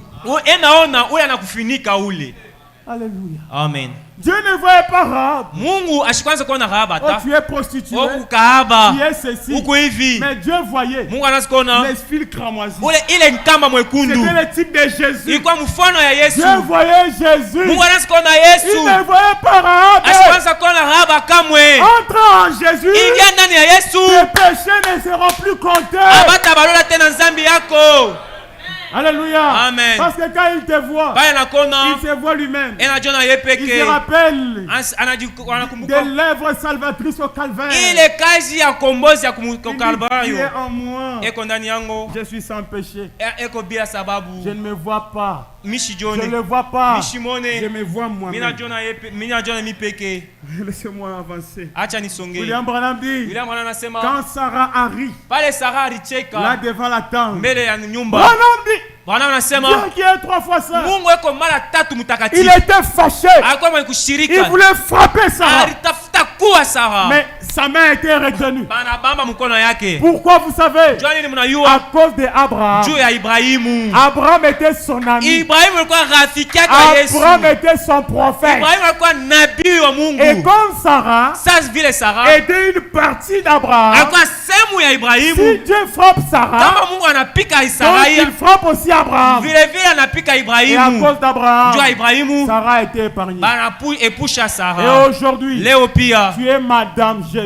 Alléluia. Amen. Dieu ne voyait pas Rahab. Mungu ashikwanza kuona Rahab Oh, ata. tu es prostituée. Oh, ukahaba. Tu es ceci. Uko hivi. Mais Dieu voyait Mungu anasikuona. les fils cramoisis. Ile nkamba mwekundu. C'était le type de Jésus. Ilikuwa mfano ya Yesu. Dieu voyait Jésus. Mungu anasikuona Yesu. Il ne voyait pas Rahab. Ashikwanza kuona Rahab kamwe. Entre en Jésus. Ingia ndani ya Yesu. Tes péchés ne seront plus comptés. Abata balola tena nzambi yako. Alléluia. Amen. Parce que quand il te voit, il se voit lui-même. Il se rappelle des lèvres salvatrices au calvaire. Il est quasi à kombozi ya Calvaire. En moi. Je suis sans péché. Je ne me vois pas. Je ne le vois pas. Je me vois moi-même. Laissez-moi avancer. William Branham dit, quand Sarah arrive, là devant la tente, Branham dit, Dieu qui est 3 fois saint, il était fâché. Il voulait frapper Sarah. Mais sa main a été retenue. Pourquoi vous savez? À cause d'Abraham. Abraham était son ami. Abraham était son prophète. Et comme Sarah était une partie d'Abraham, si Dieu frappe Sarah, donc il frappe aussi Abraham. Et à cause d'Abraham, Sarah a été épargnée. Et aujourd'hui, tu es Madame Jésus.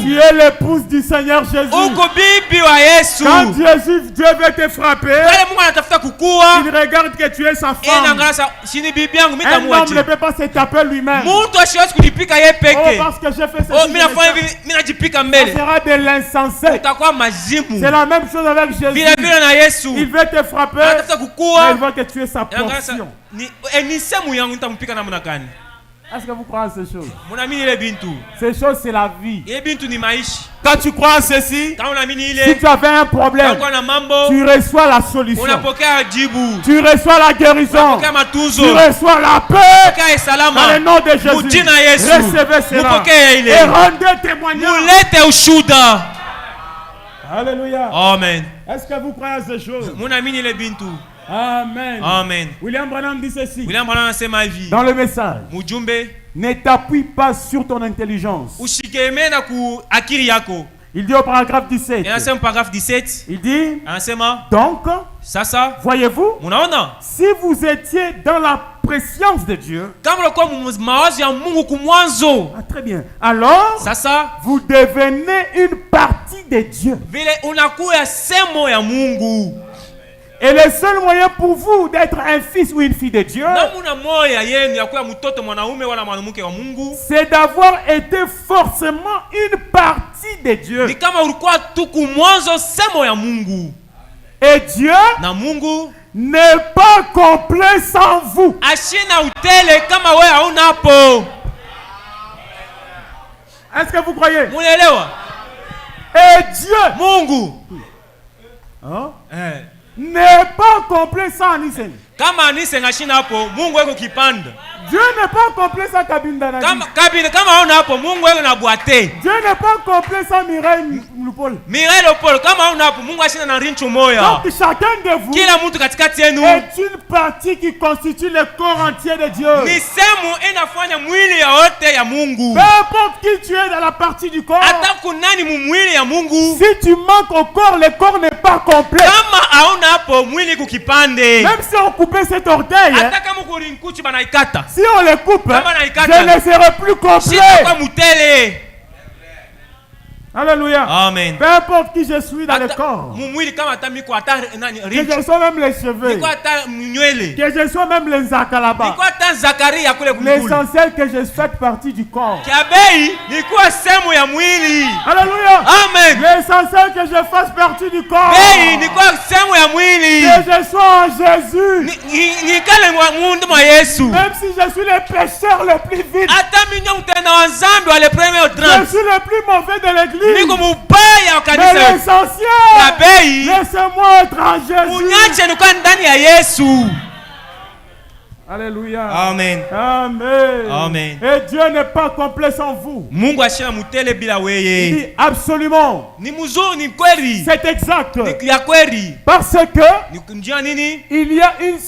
Tu es l'épouse du Seigneur Jésus. Quand Dieu veut te frapper, il regarde que tu es sa femme. Un homme ne peut pas se taper lui-même. Oh, parce que j'ai fait ceci. Ça sera de l'insensé. C'est la même chose avec Jésus. Il veut te frapper, mais il veut que tu aies sa portion. Est-ce que vous croyez en ces choses? Ces choses, c'est la vie. Quand tu crois en ceci, si tu avais un problème, tu reçois la solution. Tu reçois la guérison. Tu reçois la paix. Dans le nom de Jésus, recevez cela et rendez témoignage. Alléluia. Amen. Est-ce que vous croyez en ces choses? Amen. Amen. William Branham dit ceci. William Branham c'est ma vie. Dans le message. Ne t'appuie pas sur ton intelligence. Il dit au paragraphe 17. Il dit. Donc. Voyez-vous. Si vous étiez dans la préscience de Dieu. Très bien. Alors. Vous devenez une partie de Dieu. Et le seul moyen pour vous d'être un fils ou une fille de Dieu, c'est d'avoir été forcément une partie de Dieu. Et Dieu n'est pas complet sans vous. Est-ce que vous croyez? Et Dieu n'est pas complet sans Anisen. Dieu n'est pas complet sans Kabine Danadi. Dieu n'est pas complet sans Mireille Lupol. Donc chacun de vous est une partie qui constitue le corps entier de Dieu. Peu importe qui tu es dans la partie du corps, si tu manques au corps, le corps n'est pas complet. Même si on coupait cet orteil, si on le coupe, je ne serai plus complet. Alléluia. Amen. Peu importe qui je suis dans le corps. Que je sois même les cheveux. Que je sois même les zakalaba. L'essentiel que je fasse partie du corps. Alléluia. Amen. L'essentiel que je fasse partie du corps. Que je sois en Jésus. Même si je suis le pécheur le plus vite. Je suis le plus mauvais de l'église. Mais l'essentiel, laissez-moi être en Jésus. Alléluia. Amen. Amen. Amen. Et Dieu n'est pas complet sans vous. Mungu ashira mutele bila Il weye. dit absolument. Ni muzuri ni kweli. C'est exact. Ni ya kweli. Parce que Njia nini? il y a une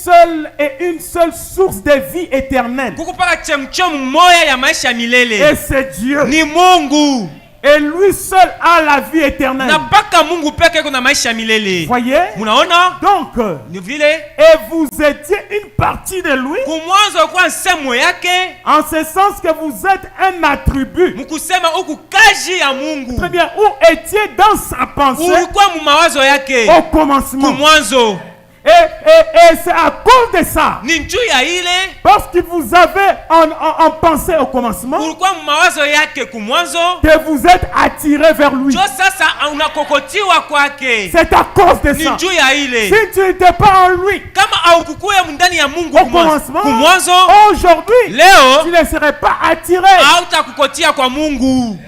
seule source de vie éternelle. Kuko paka chemchemu moya ya maisha milele. Et c'est Dieu. Ni Mungu. Et lui seul a la vie éternelle. Na paka Mungu peke kuna maisha milele. Voyez? Munaona? Donc, Ni vile et vous étiez une partie de lui. kumwanzo kwa nsemo yake. En ce sens que vous êtes un attribut. Mkusema huku kaji ya Mungu. Très bien. Où étiez dans sa pensée Ulikuwa mu mawazo yake. au commencement. Kumwanzo. Et c'est à cause de ça. Ni njuu ya ile. Parce que vous avez en pensée au commencement. Ulikuwa mu mawazo yake kumwanzo. Que vous êtes attiré vers lui. Jo sasa unakokotiwa kwake. C'est à cause de Ni ça. njuu ya ile. Si tu n'étais pas en lui Kama aukukuya ndani ya Mungu au commencement, kumwanzo, aujourd'hui, leo tu ne serais pas attiré. hautakukotia kwa Mungu.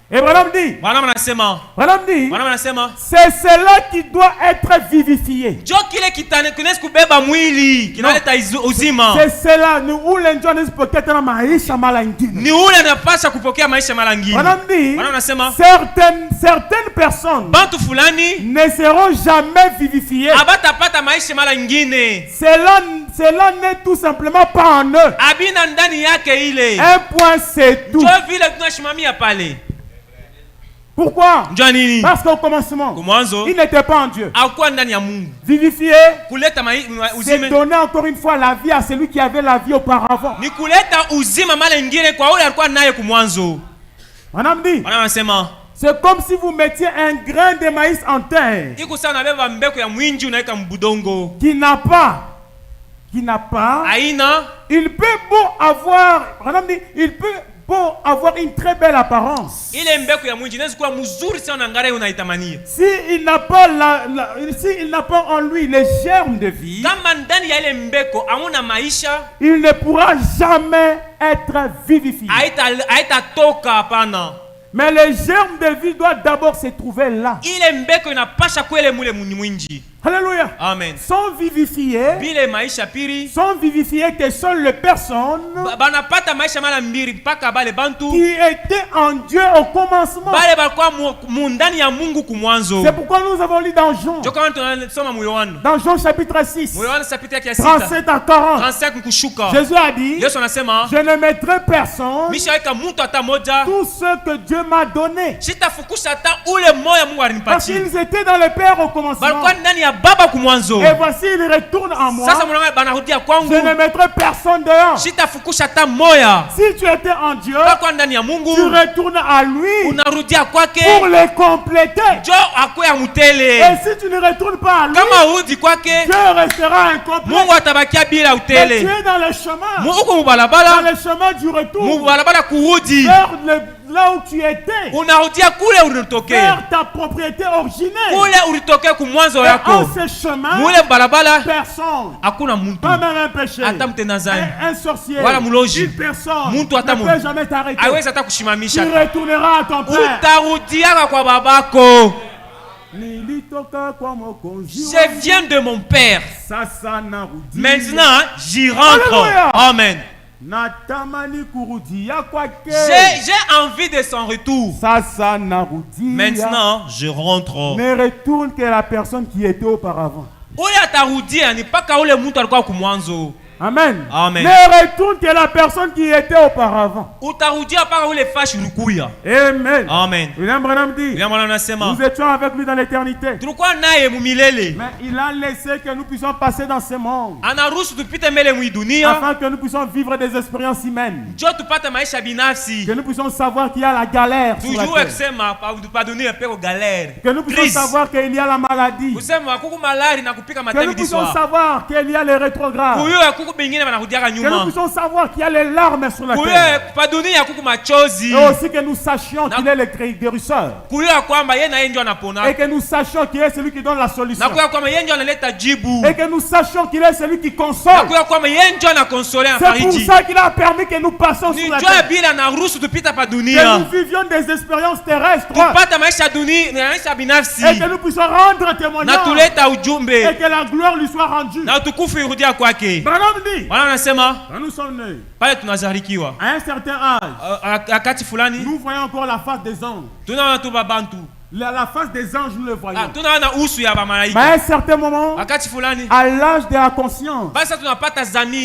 Et Branham dit, c'est cela qui doit être vivifié. Jo kile kinaweza kubeba mwili, kinaleta uzima. C'est cela ni ule ndio anapokea tena maisha mara nyingine. Ni ule anapaswa kupokea maisha mara nyingine. Branham dit, certaines personnes bantu fulani ne seront jamais vivifiées. abatapata maisha mara nyingine. Cela n'est tout simplement pas en eux. Abina ndani yake ile. Un point c'est tout. Jo vile tunashimamia pale. Pourquoi? Parce qu'au commencement, il n'était pas en Dieu. Vivifié, c'est donner encore une fois la vie à celui qui avait la vie auparavant. On a dit, c'est comme si vous mettiez un grain de maïs en terre qui n'a pas, il peut beau avoir, une très belle apparence. S'il n'a pas en lui les germes de vie, il ne pourra jamais être vivifié. Mais les germes de vie doivent d'abord se trouver là. Alléluia. Amen. Sont vivifiés que seules les personnes qui étaient en Dieu au commencement. C'est pourquoi nous avons lu dans Jean. Dans Jean chapitre 6, 37 à 40. Jésus a dit, je ne mettrai personne tout ce que Dieu m'a donné. Parce qu'ils étaient dans le Père au commencement. Et voici, il retourne en moi. Je ne mettrai personne dehors. Si tu étais en Dieu, tu retournes à lui pour le compléter. Et si tu ne retournes pas à lui, Dieu restera incomplet. Mais tu es dans le chemin du retour vers là où tu étais, vers ta propriété originelle. Et en ce chemin, personne, pas même un péché, un sorcier, une personne ne peut jamais t'arrêter. Tu retourneras à ton Père. Je viens de mon Père. Maintenant, j'y rentre. Amen. J'ai envie de son retour. Maintenant, je rentre. Ne retourne que la personne qui était auparavant. Amen. Amen. Ne retourne que la personne qui était auparavant. Amen. Amen. William Branham dit, nous étions avec lui dans l'éternité. Mais il a laissé que nous puissions passer dans ce monde, afin que nous puissions vivre des expériences humaines, que nous puissions savoir qu'il y a la galère sur la terre, que nous puissions savoir qu'il y a la maladie, que nous puissions savoir qu'il y a les rétrogrades, que nous puissions savoir qu'il y a les larmes sur la terre, et aussi que nous sachions qu'il est le guérisseur, et que nous sachions qu'il est celui qui donne la solution, et que nous sachions qu'il est celui qui console. C'est pour ça qu'il a permis que nous passions sur la terre, que nous vivions des expériences terrestres, et que nous puissions rendre témoignage, et que la gloire lui soit rendue. Branham dit, quand nous sommes nés, à un certain âge, nous voyons encore la face des anges. La face des anges, nous le voyons. Mais à un certain moment, à l'âge de la conscience,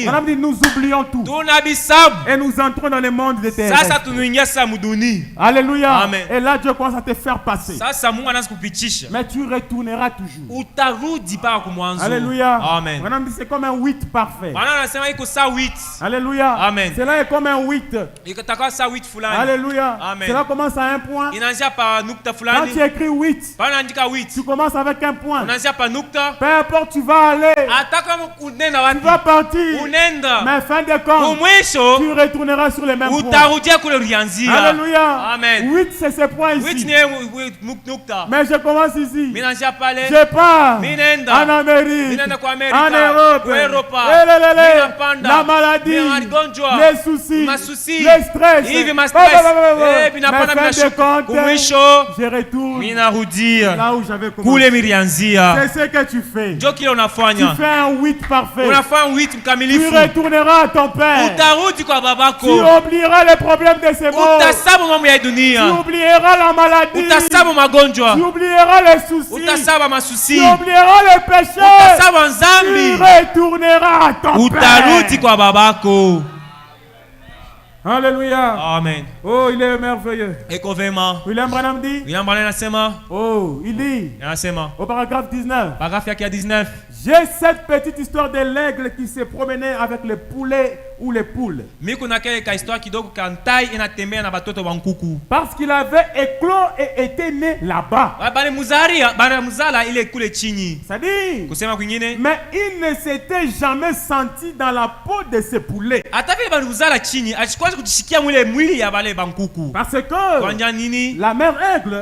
Madame dit, nous oublions tout. Et nous entrons dans le monde des terrestres. Alléluia. Amen. Et là, Dieu commence à te faire passer. Mais tu retourneras toujours. Alléluia. Amen. Madame dit, c'est comme un 8 parfait. Alléluia. Amen. Cela est comme un 8. Alléluia. Amen. Cela commence à un point. Quand tu écris 8, tu commences avec un point. Peu importe, tu vas aller. Tu vas partir. Mais fin de compte, tu retourneras sur les mêmes points. Alléluia. Amen. 8, c'est ce point ici. Mais je commence ici. Je pars en Amérique, en Europe. La maladie, les soucis, les stress. Mais fin de compte, je retourne là où j'avais commencé. C'est ce que tu fais. Tu fais un 8 parfait. Tu retourneras à ton père. Tu oublieras les problèmes de ce monde. Tu oublieras la maladie. Tu oublieras les soucis. Tu oublieras les péchés. Tu retourneras à ton père. Alléluia. Amen. Oh, il est merveilleux. William Branham dit. Oh, il dit. Au paragraphe 19. J'ai cette petite histoire de l'aigle qui se promenait avec les poulets ou les poules. Parce qu'il avait éclos et était né là-bas. C'est-à-dire, mais il ne s'était jamais senti dans la peau de ces poulets. Parce que la mère aigle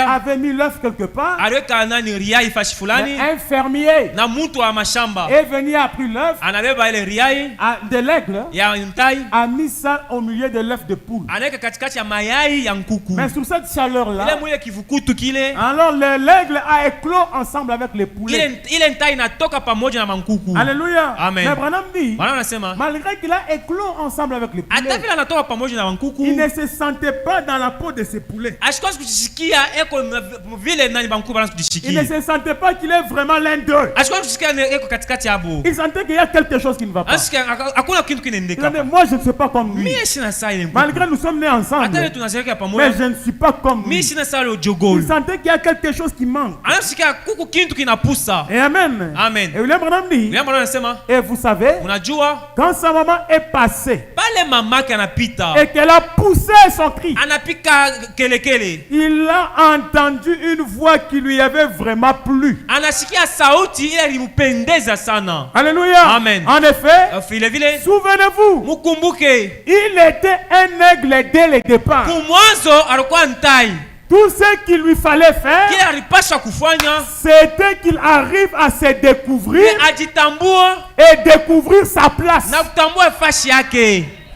avait mis l'œuf quelque part. Un fermier est venu après l'œuf de l'aigle, a mis ça au milieu de l'œuf de poule. Mais sur cette chaleur-là, alors l'aigle a éclos ensemble avec les poulets. Alléluia. Amen. Mais Branham dit, malgré qu'il a éclos ensemble avec les poulets, il ne se sentait pas dans la peau de ces poulets. Il ne se sentait pas qu'il est vraiment l'un d'eux. Il sentait qu'il y a quelque chose qui ne va pas. Moi je ne suis pas comme lui. Malgré nous sommes nés ensemble, mais je ne suis pas comme lui. Il sentait qu'il y a quelque chose qui manque. Et amen. Amen. Et William Branham dit, et vous savez, quand sa maman est passée et qu'elle a poussé son cri, il a entendu une voix qui lui avait vraiment plu. Alléluia. Amen. En effet, souvenez-vous, il était un aigle dès le départ. Tout ce qu'il lui fallait faire, c'était qu'il arrive à se découvrir et découvrir sa place.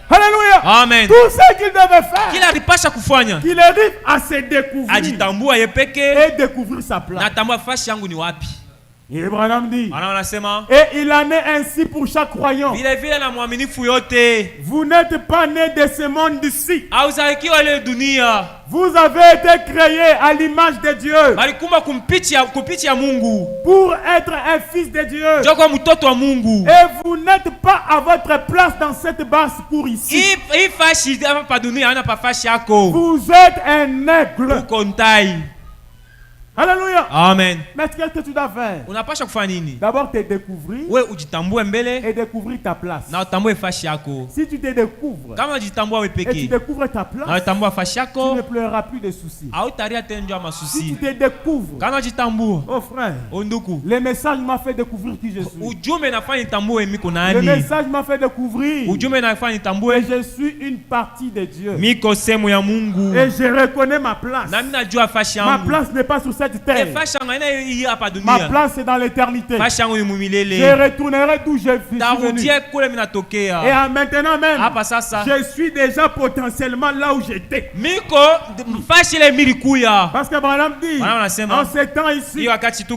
Alléluia. Amen. Tout ce qu'il devait faire, qu'il arrive à se découvrir et découvrir sa place. Et Abraham dit, et il en est ainsi pour chaque croyant. Vous n'êtes pas né de ce monde ici. Vous avez été créé à l'image de Dieu pour être un fils de Dieu. Et vous n'êtes pas à votre place dans cette basse cour ici. Vous êtes un aigle. Alléluia. Amen. Mais qu'est-ce que tu dois faire? D'abord te découvrir et découvrir ta place. Si tu te découvres et tu découvres ta place, tu ne pleureras plus de soucis. Si tu te découvres, oh frère, le message m'a fait découvrir qui je suis. Le message m'a fait découvrir que je suis une partie de Dieu. Et je reconnais ma place. Ma place n'est pas sur cette terre. Ma place est dans l'éternité. Je retournerai d'où je suis venu. Et maintenant même, je suis déjà potentiellement là où j'étais. Parce que Branham dit, en ces temps ici,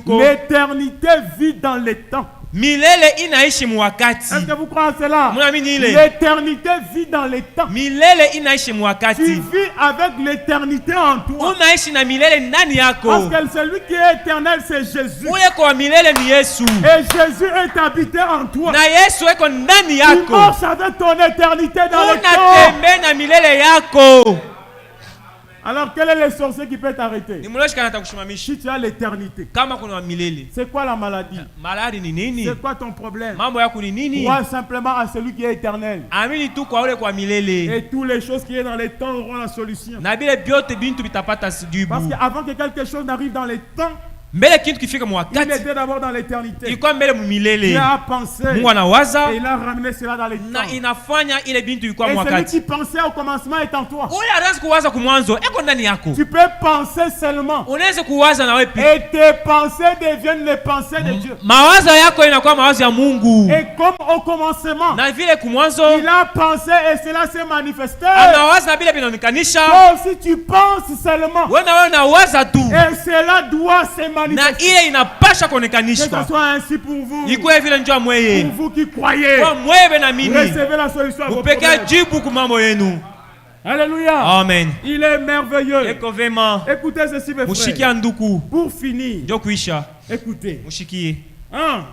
l'éternité vit dans les temps. milele inaishi mwakati. Est-ce que vous croyez en cela? Munaamini ile? L'éternité vit dans les temps. Milele inaishi mwakati. Tu vis avec l'éternité en toi. Unaishi na milele ndani yako. Parce que celui qui est éternel, c'est Jésus. Uye kwa milele ni Yesu. Et Jésus est habité en toi. Na Yesu eko ndani Tu yako. marches avec ton éternité dans les temps. Unatembea na milele yako. Alors quel est le sorcier qui peut t'arrêter? Ni muloshi kana takushimamisha. Si tu as l'éternité. Kama kuna milele. C'est quoi la maladie? Maladi ni nini? C'est quoi ton problème? Mambo yako ni nini? Crois simplement à celui qui est éternel. Amini tu kwa ule kwa milele. Et toutes les choses qui sont dans les temps auront la solution. Na bile byote bintu bitapata jibu. Parce qu'avant que quelque chose n'arrive dans les temps, mbele kintu kifika il mwakati. était d'abord dans l'éternité. Ilikuwa mbele milele. Il a pensé. Mungu anawaza. Et il a ramené cela dans les temps. Na inafanya ile bintu ilikuwa Et celui mwakati. qui pensait au commencement est en toi. Ule anaanza kuwaza kumwanzo eko ndani yako. Tu peux penser seulement. Unaweza kuwaza na wewe pia. Et tes pensées deviennent les pensées de Dieu. Mawazo yako inakuwa mawazo ya Mungu. Et comme au commencement, Na vile kumwanzo il a pensé et cela s'est manifesté. anawaza na vile vinaonekanisha. Toi aussi tu penses seulement. Wewe na wewe unawaza tu. Et cela doit se Na manifester. ile inapasha Que kuonekanishwa. ce soit ainsi pour vous. Ikuwe vile njoo mweye. Pour vous qui croyez. Kwa mwebe na mimi. Recevez la solution à vos Upekea problèmes. jibu kwa mambo yenu. Alléluia. Amen. Il est merveilleux. Eko vema. Écoutez ceci mes frères. Mushikia nduku. Pour finir, Ndio kuisha. écoutez. Mushikie. Hein?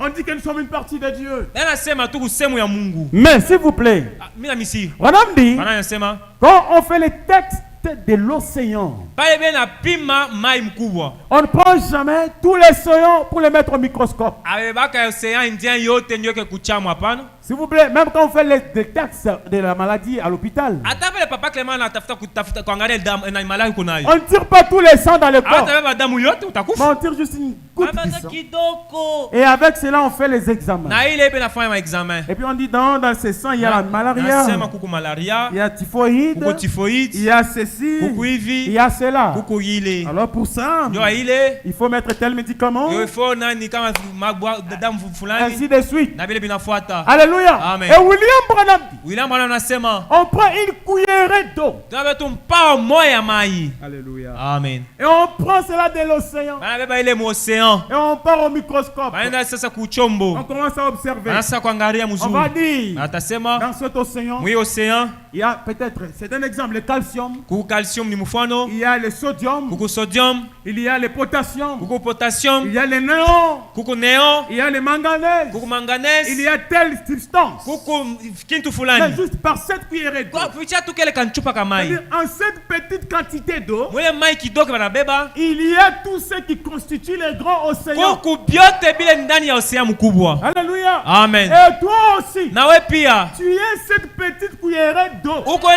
On dit que nous sommes une partie de Dieu. Anasema tu kusemu ya Mungu. Mais s'il vous plaît, Mimi na misi. Madame dit, Bana anasema quand on fait les textes de l'océan, pale bena pima mai mkubwa. on ne prend jamais tous les océans pour les mettre au microscope. Abebaka ocean indien yote ndio ke kuchamwa hapana. S'il vous plaît, même quand on fait les textes de la maladie à l'hôpital, Hata pale papa Clement anatafuta kuangalia damu na malaki kunayo. on ne tire pas tous les sangs dans le corps, Hata beba damu yote mais utakufa. on tire juste une goutte de sang. Kidoko. Et avec cela, on fait les examens. Na ile ibe nafanya examen. Et puis on dit dans ce sang, il y a la malaria, Nasema kuku malaria, il y a typhoïde, kuku typhoïde, il y a ceci, kuku il hivi, y a cela. kuku ile. Alors pour ça, Ndio ile, il faut mettre tel médicament, yo ifo nani kama magwa damu fulani ainsi de suite. na vile binafuata. Alléluia. Amen. Et William Branham dit, William Branham anasema, on prend une cuillerée d'eau. tunabe tumpa moya ya mai. Alléluia. Amen. Et on prend cela de l'océan. Bana beba ile mu ocean. Et on part au microscope. Baenda sasa On kuchombo. commence à observer. Anasa kuangalia On va mzuri. dire, Atasema, dans cet océan, mwi ocean, il y a peut-être, c'est un exemple, le calcium, kuku calcium ni mfano, il y a le sodium, kuku sodium, il y a le potassium, kuku potassium, il y a le néon, kuku neon, il y a le manganèse, kuku manganese, il y a telle substance. kuku kintu Mais fulani. juste par cette cuillerée d'eau, Kwa kupitia tu kile kanchupa kamai. c'est-à-dire en cette petite quantité d'eau, Mwile mai kidogo banabeba. il y a tout ce qui constitue les grands océans. Kuku byote bile ndani ya ocean mkubwa. Alléluia. Amen. Et toi aussi, Nawe pia tu es cette petite cuillerée d'eau uko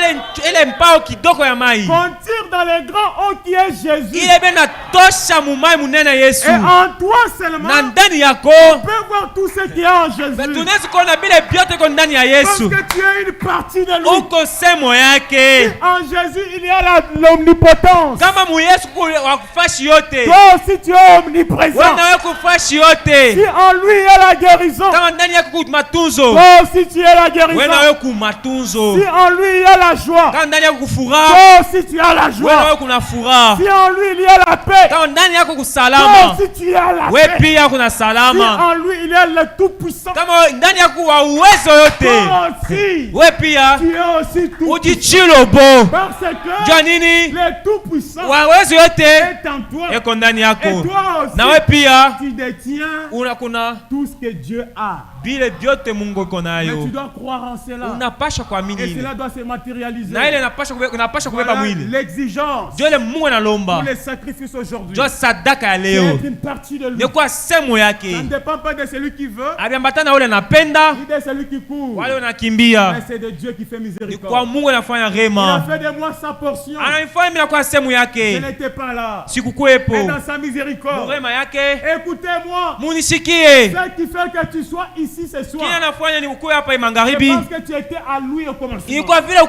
ile mpao kidogo ya mai. qu'on tire dans les grands eaux qui est Jésus. Ile bena tosha mumai munene Yesu. Et en toi seulement, Na ndani yako tu peux voir tout ce qui est en Jésus. tunaweza kuona bile byote ko ndani ya Parce Yesu. que tu es une partie de lui. Uko semo yake. En Jésus, il y a l'omnipotence. Kama mu Yesu wakufashi yote. Toi aussi, tu es omniprésent. Wana wewe kufashi Si yote. en lui, il y a la guérison. Kama ndani yako kuna matunzo. Toi aussi, tu es la guérison. Wewe wewe kuna matunzo. Si en lui, il y a la joie. Kama ndani yako kufuraha. Toi aussi, tu as la Wewe joie. wewe kuna furaha. Si en lui, il y a la paix. Kama ndani yako Toi kusalama. aussi, tu as la Wewe paix. pia kuna Si salama. en lui, il y a le tout-puissant. Kama ndani yako wa uwezo yote. Toi aussi, Wewe pia tu es aussi tout-puissant. ujichilo bo. Parce que Jua nini? le tout-puissant Wa uwezo yote est en toi. eko ndani Et yako. toi Na wewe aussi, pia tu détiens kuna tout ce que Dieu a. bile vyote Mungu iko Mais nayo. tu dois croire en cela. Unapasha kuamini Et ile. cela doit se matérialiser. Na ile unapasha kubeba Voilà mwili. l'exigence Ndio ile Mungu analomba. pour les sacrifices aujourd'hui. Ndio sadaka ya C'est leo. une partie de lui. Ndio kwa semo Ça yake. ne dépend pas de celui qui veut, Abiambatana na ule anapenda, ni de celui qui court. wale wanakimbia. Mais c'est de Dieu qui fait Ni kwa miséricorde. Mungu anafanya Il a rema. fait de moi sa portion. Ananifanya mimi nakuwa sehemu Je yake. n'étais pas là. Sikukuwepo. Et dans sa miséricorde, Rema yake écoutez-moi. munishikie. Ce qui fait que tu sois ici ici ce soir? Kile nafanya ni ukuwe hapa C'est magharibi. parce que tu étais à lui au commencement. Ilikuwa vile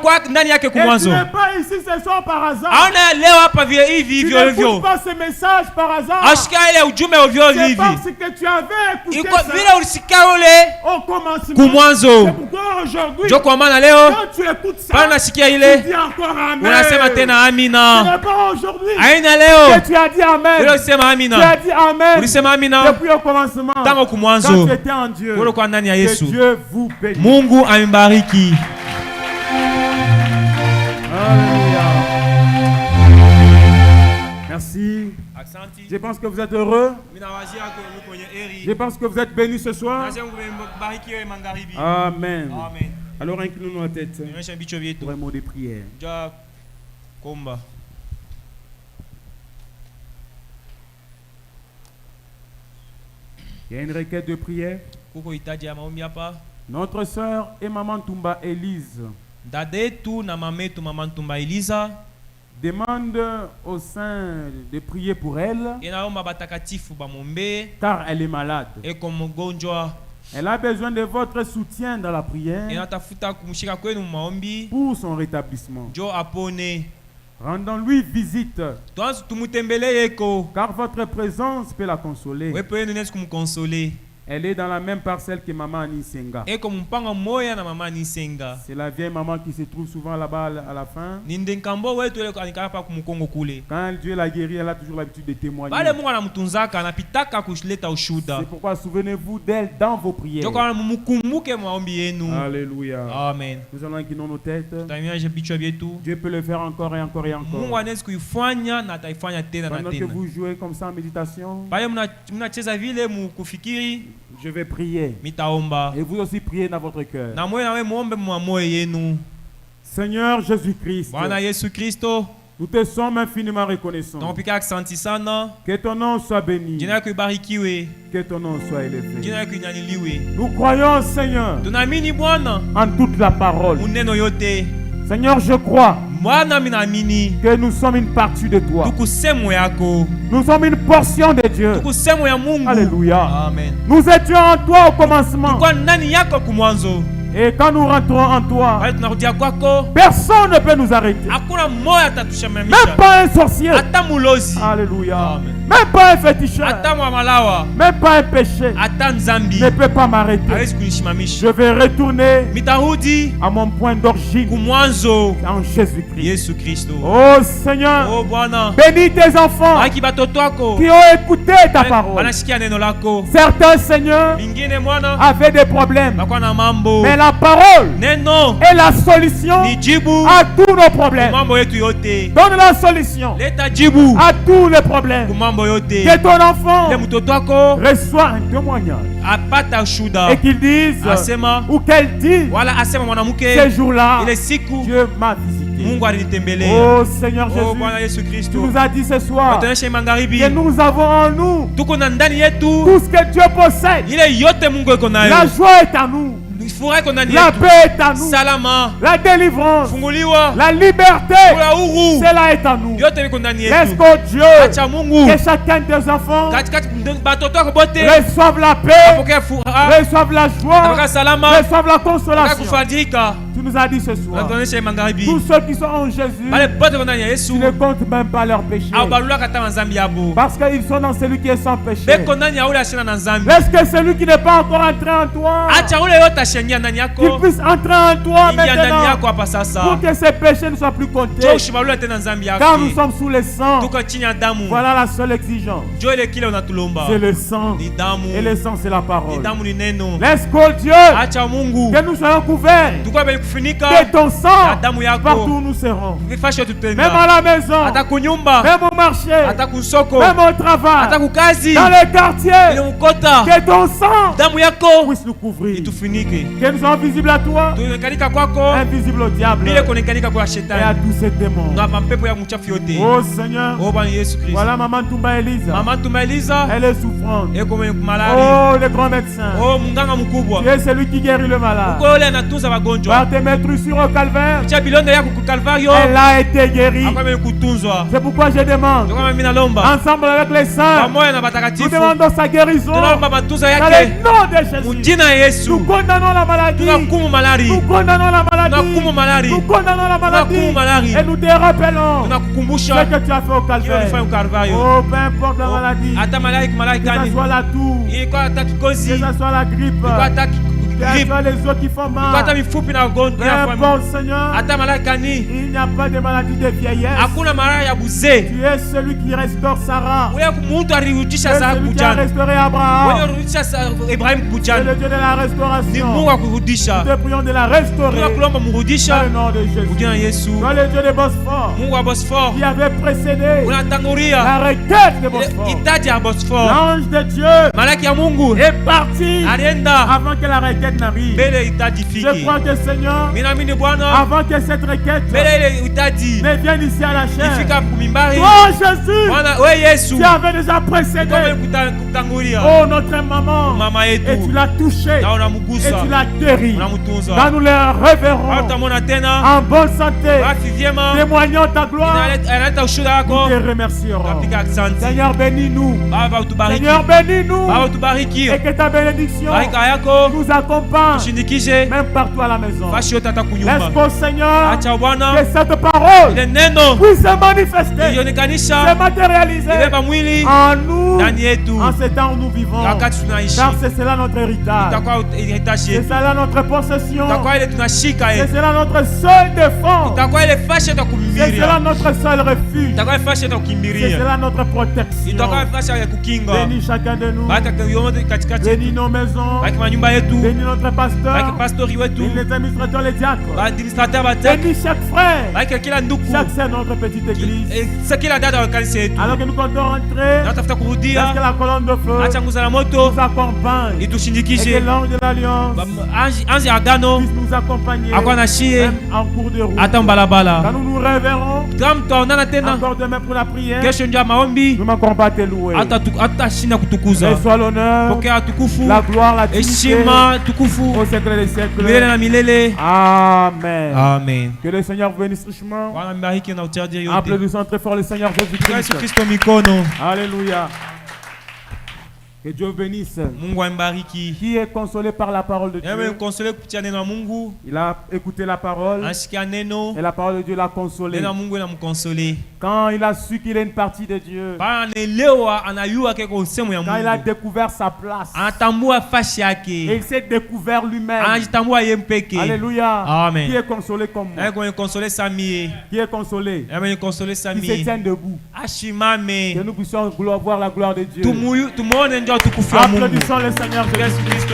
kwa ndani yake Et tu kumwanzo. n'es pas ici ce soir par hasard. Haona leo hapa vile hivi Tu hivyo n'écoutes hivyo. pas ce message par hasard. Ashika ile ujumbe ovyo C'est hivi. parce que tu avais écouté Ilikuwa ça vile ulisikia ule au commencement. kumwanzo. C'est pourquoi aujourd'hui, Ndio kwa maana leo quand tu écoutes ça, pale nasikia tu ile dis encore Amen. unasema tena Ce amina. n'est pas aujourd'hui Aina leo que tu as dit Amen. ile usema Tu as amina. dit Amen Ulisema amina depuis au commencement. tangu Quand kumwanzo. tu étais en Dieu. Wewe kwa ndani ya Que Yesu. Dieu vous bénisse. Mungu ambariki. Alléluia. Merci. Asante. Je pense que vous êtes heureux. Minawazia kwa mwenye eri. Je pense que vous êtes bénis ce soir. Nasema kubariki wewe magharibi. Amen. Amen. Alors inclinons nos têtes Nyosha vichwa vyetu. pour un mot de prière. Ja komba. Il y a une requête de prière. Kuko hitaji ya maombi hapa. Notre sœur et maman Tumba Élise Dada yetu na mama yetu mama Ntumba Eliza demande au Saint de prier pour elle inaomba batakatifu bamombe car elle est malade. eko mgonjwa. Elle a besoin de votre soutien dans la prière Inatafuta kumshika kwenu maombi pour son rétablissement. jo apone. Rendons-lui visite Tuanze tumutembelee eko. car votre présence peut la consoler. Wepo yenu nesi kumkonsole. Elle est dans la même parcelle que maman Anisenga. Eko mpango moya na mama Nisenga. C'est la vieille maman qui se trouve souvent là-bas à la fin. Ninde nkambo wetu ile anikapa pa kumukongo kule. Quand Dieu l'a guéri, elle a toujours l'habitude de témoigner. Bale Mungu anamtunzaka anapitaka kuleta ushuda. C'est pourquoi souvenez-vous d'elle dans vos prières. Joko mumukumbuke maombi yenu. Alléluia. Amen. Nous allons incliner nos têtes. Tamiaje bichwa vyetu. Dieu peut le faire encore et encore et encore. Mungu anaweza kuifanya na ataifanya tena na Pendant que tena. vous jouez comme ça en méditation, Pale mnacheza vile mukufikiri je vais prier. mitaomba. Et vous aussi priez dans votre cœur. Na mwe nawe muombe mwa moyo yenu. Seigneur Jésus-Christ, Bwana Yesu Kristo, nous te sommes infiniment reconnaissants. tunapika asante sana. Que ton nom soit béni. Jina lako ibarikiwe. Que ton nom soit élevé. Jina lako inyanyiliwe. Nous croyons, Seigneur, Tunaamini Bwana en toute la parole. muneno yote. Seigneur, je crois Bwana minaamini que nous sommes une partie de toi. tuku sehemu yako. Nous sommes une portion de Dieu. Tuku sehemu ya Mungu. Alléluia. Amen. Nous étions en toi au commencement. Kwa ndani yako kumwanzo. Et quand nous rentrons en toi, Bali tunarudia kwako. personne ne peut nous arrêter. Hakuna moyo Même atatushamamisha. pas un sorcier. Hata mulozi. Alléluia. Amen. Même pas un féticheur. Hata mwamalawa. Même pas un péché Hata nzambi. ne peut pas m'arrêter. Hawezi kunishimamisha. Je vais retourner Mitarudi à mon point d'origine kumwanzo. en Jésus-Christ. Yesu Kristo. Oh Seigneur, Oh Bwana. bénis tes enfants Bariki batoto wako. qui ont écouté ta parole. Wanasikia neno lako. Certains, Seigneur, Mingine Bwana avaient des problèmes. bakwa na mambo. Mais la parole Neno est la solution ni jibu à tous nos problèmes. kumambo yetu yote. Donne la solution Leta jibu à tous les problèmes. kumambo yote. Que ton enfant Le mtoto wako reçoit un témoignage apata ushuda. et qu'il dise Asema ou qu'elle dise wala asema mwanamke ces jours-là, ile siku Dieu m'a visité. Mungu alinitembelea. Oh Seigneur Oh Bwana Jésus, Yesu tu Kristo. nous as dit ce soir Tuonyeshe magharibi. que nous avons en nous Tuko na ndani yetu tout ce que Dieu possède. ile yote Mungu iko La nayo. joie est à nous, Furaha iko ndani la yetu. paix est à nous, Salama, la délivrance, funguliwa, la liberté, kula huru. cela est à nous. Yote iko ndani Laisse yetu. que Dieu, Acha Mungu que chacun de tes enfants katikati batoto wako bote reçoive la paix, apokea furaha, reçoive la joie, apokea salama, reçoive la apokea consolation. kufarijika. Tu nous as dit ce soir, Tuonyeshe magharibi. tous ceux qui sont en Jésus, Bale bote iko ndani ya Yesu. tu ne comptes même pas leurs péchés. Au balula kata nzambi yabo. Parce qu'ils sont dans celui qui est sans péché. Beko ndani ya ule ashina na nzambi. Laisse que celui qui n'est pas encore entré en toi, Acha ule yote ashengia ndani qu'il yako. puisse entrer en toi Ingia ndani maintenant, yako hapa pour sasa. que ces péchés ne soient plus comptés. Jo ushibalula tena nzambi Car nous yako. sommes sous le sang. Tuko chini ya damu. Voilà la seule exigence. Jo ile kile unatulomba. C'est le sang. Ni damu. Et le sang, c'est la Ni parole. damu ni neno. Laisse que Dieu, Acha Mungu. que nous soyons couverts Tuko bali kufunika de ton na sang damu partout yako. où nous serons. Vifasho Même à tutenda. la maison, Hata kunyumba, même au marché, hata kusoko, même au travail, hata kukazi, dans les quartiers. ile mkota. Que ton sang Damu yako puisse nous couvrir. itufunike. Que nous soyons visibles à toi, Tuonekanika kwako invisibles au diable bila kuonekanika kwa et à shetani tous ces démons. na mapepo ya mchafu yote. Oh Seigneur, Oh Bwana Yesu Kristo. voilà maman Tumba Elisa. Mama Tumaeliza Elle est souffrante. eko mwenye malari. Oh, le grand médecin. Oh munganga mkubwa. Tu es celui qui guérit le malade. Uko yule anatunza wagonjwa. Par tes été meurtrissure au calvaire, elle a été guérie. C'est pourquoi je demande, ensemble avec les saints, nous demandons sa guérison. Dans le nom de Jésus, nous condamnons la maladie. Nous condamnons la maladie. Nous condamnons la maladie. Et nous te rappelons ce que tu as fait au calvaire. Oh, peu importe la maladie, que ce soit la toux, que ce soit la grippe, que ce soit les os qui font mal, peu importe, Seigneur, il n'y a pas de maladie de vieillesse. Tu es celui qui restaure Sarah. Tu es celui qui a restauré Abraham. Tu es le Dieu de la restauration. Nous te prions de la restaurer dans le nom de Jésus. Toi le Dieu de Bosphore qui avait précédé la requête de Bosphore. L'ange de Dieu est parti avant que la requête n'arrive. Je crois que Seigneur, avant que cette requête ne vienne ici à la chair, toi Jésus, tu avais déjà précédé notre maman, et tu l'as touché et tu l'as guéri. Quand nous les reverrons en bonne santé, témoignant ta gloire, nous te remercierons. Seigneur, bénis-nous. Seigneur, bénis-nous. Et que ta bénédiction nous accompagne même partout à la maison. Laisse-moi, Seigneur, que cette parole puisse se manifester, se matérialiser en nous, en ce temps où nous vivons. Car c'est cela notre héritage. C'est cela notre possession. C'est cela notre seule défense. C'est cela notre seul refuge. C'est cela notre protection. Bénis chacun de nous. Bénis nos maisons. Bénis notre pasteur. Bénis les administrateurs, les diacres. Bénis chaque frère. Chaque sœur de notre petite église. Alors que nous comptons rentrer, parce que la colonne de feu nous accompagne. Et que l'ange de l'alliance puisse nous accompagner même en cours de route. Quand nous nous réveillerons encore demain pour la prière, nous ne manquerons pas te louer. Reçois l'honneur, la gloire, la dignité au siècle des siècles. Amen. Amen. Que le Seigneur vous bénisse richement. Applaudissons très fort le Seigneur Jésus-Christ. Alléluia. Que Dieu bénisse. Qui est consolé par la parole de Dieu. Il a écouté la parole. Et la parole de Dieu l'a consolé. Quand il a su qu'il est une partie de Dieu. Quand il a découvert sa place. Et il s'est découvert lui-même. Alléluia. Amen. Qui est consolé comme moi. Qui est consolé. Qui se tient debout. Que nous puissions voir la gloire de Dieu. Applaudissons le Seigneur Jésus-Christ.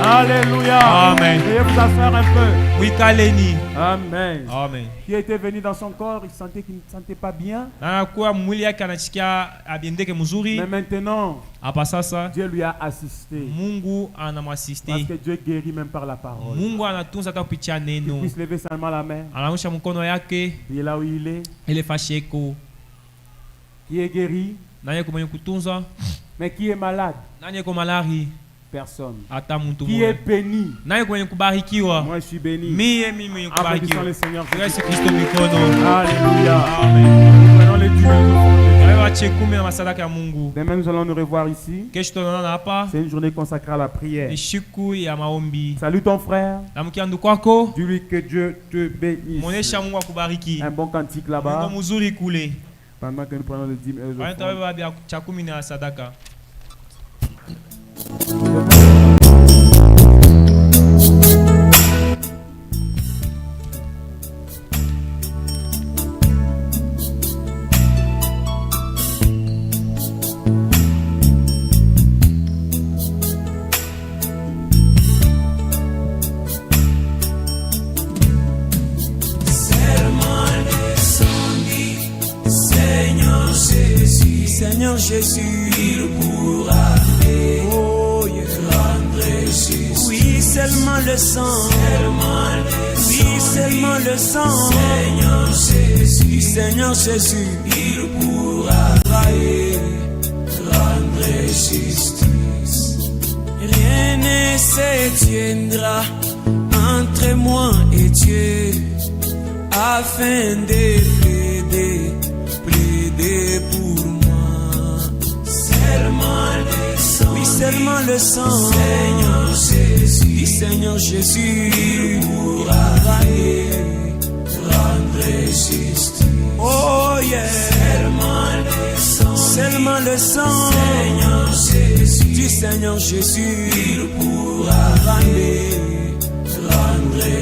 Alléluia. Amen. Veuillez vous asseoir un peu. Amen. Amen. Qui était venu dans son corps, il sentait qu'il ne se sentait pas bien. Mais maintenant, Dieu lui a assisté. Parce que Dieu guérit même par la parole. Il puisse lever seulement la main. Il est là où il est. Qui est guéri. Mais qui est malade? Personne. Qui est béni? Moi je suis béni. Applaudissons le Seigneur Jésus-Christ. Alléluia. Amen. Prenons les demain nous allons nous revoir ici. C'est une journée consacrée à la prière. Salut ton frère. Dis-lui que Dieu te bénisse. Un bon cantique là-bas. Pendant que nous prenons le dîme et les offrandes. Seigneur Jésus, il pourra rendre justice. Oui, seulement le sang. Oui, seulement le sang. Seigneur Jésus, il pourra rendre justice. Rien ne se tiendra entre entre moi et Dieu, afin de plaider pour moi. Seulement le sang, oui, seulement le sang, Seigneur Jésus, du Seigneur Jésus, il pourra rendre justice. Oh yeah, seulement le sang, Seigneur Jésus, du Seigneur Jésus, il pourra rendre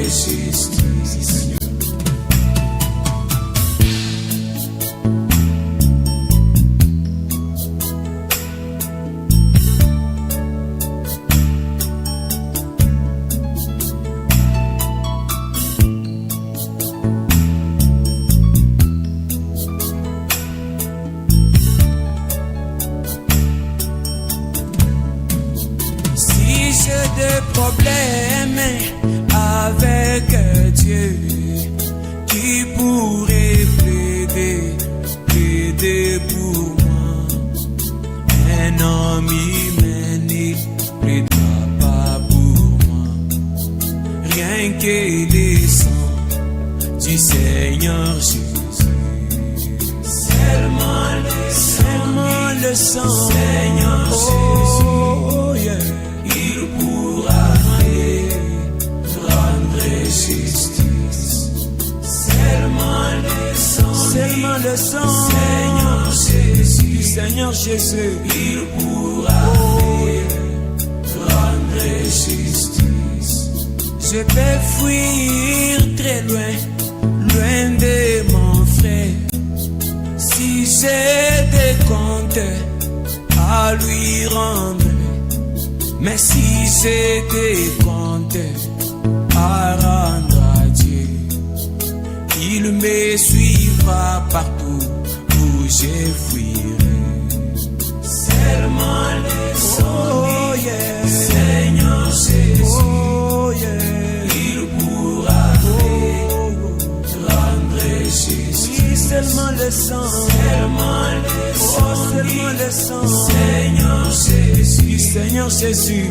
justice. Des problèmes avec Dieu, qui pourrait plaider pour moi. Un ami ne plaidera pas pour moi. Rien que les sangs du Seigneur Jésus. Seulement le sang, Seigneur Jésus. Oh yeah. Il pourra rendre justice. Seulement le sang, Seigneur Jésus, du Seigneur Jésus, il pourra rendre justice. Je peux fuir très loin de mon frère, si j'ai des comptes à lui rendre. Mais si j'ai des comptes à rendre à Dieu, il me suivra partout où je fuirai. Seulement le sang, oh yeah, Seigneur Jésus, oh yeah, il pourra rendre justice. Oui, seulement le sang, seulement le sang, Seigneur Jésus, du Seigneur Jésus,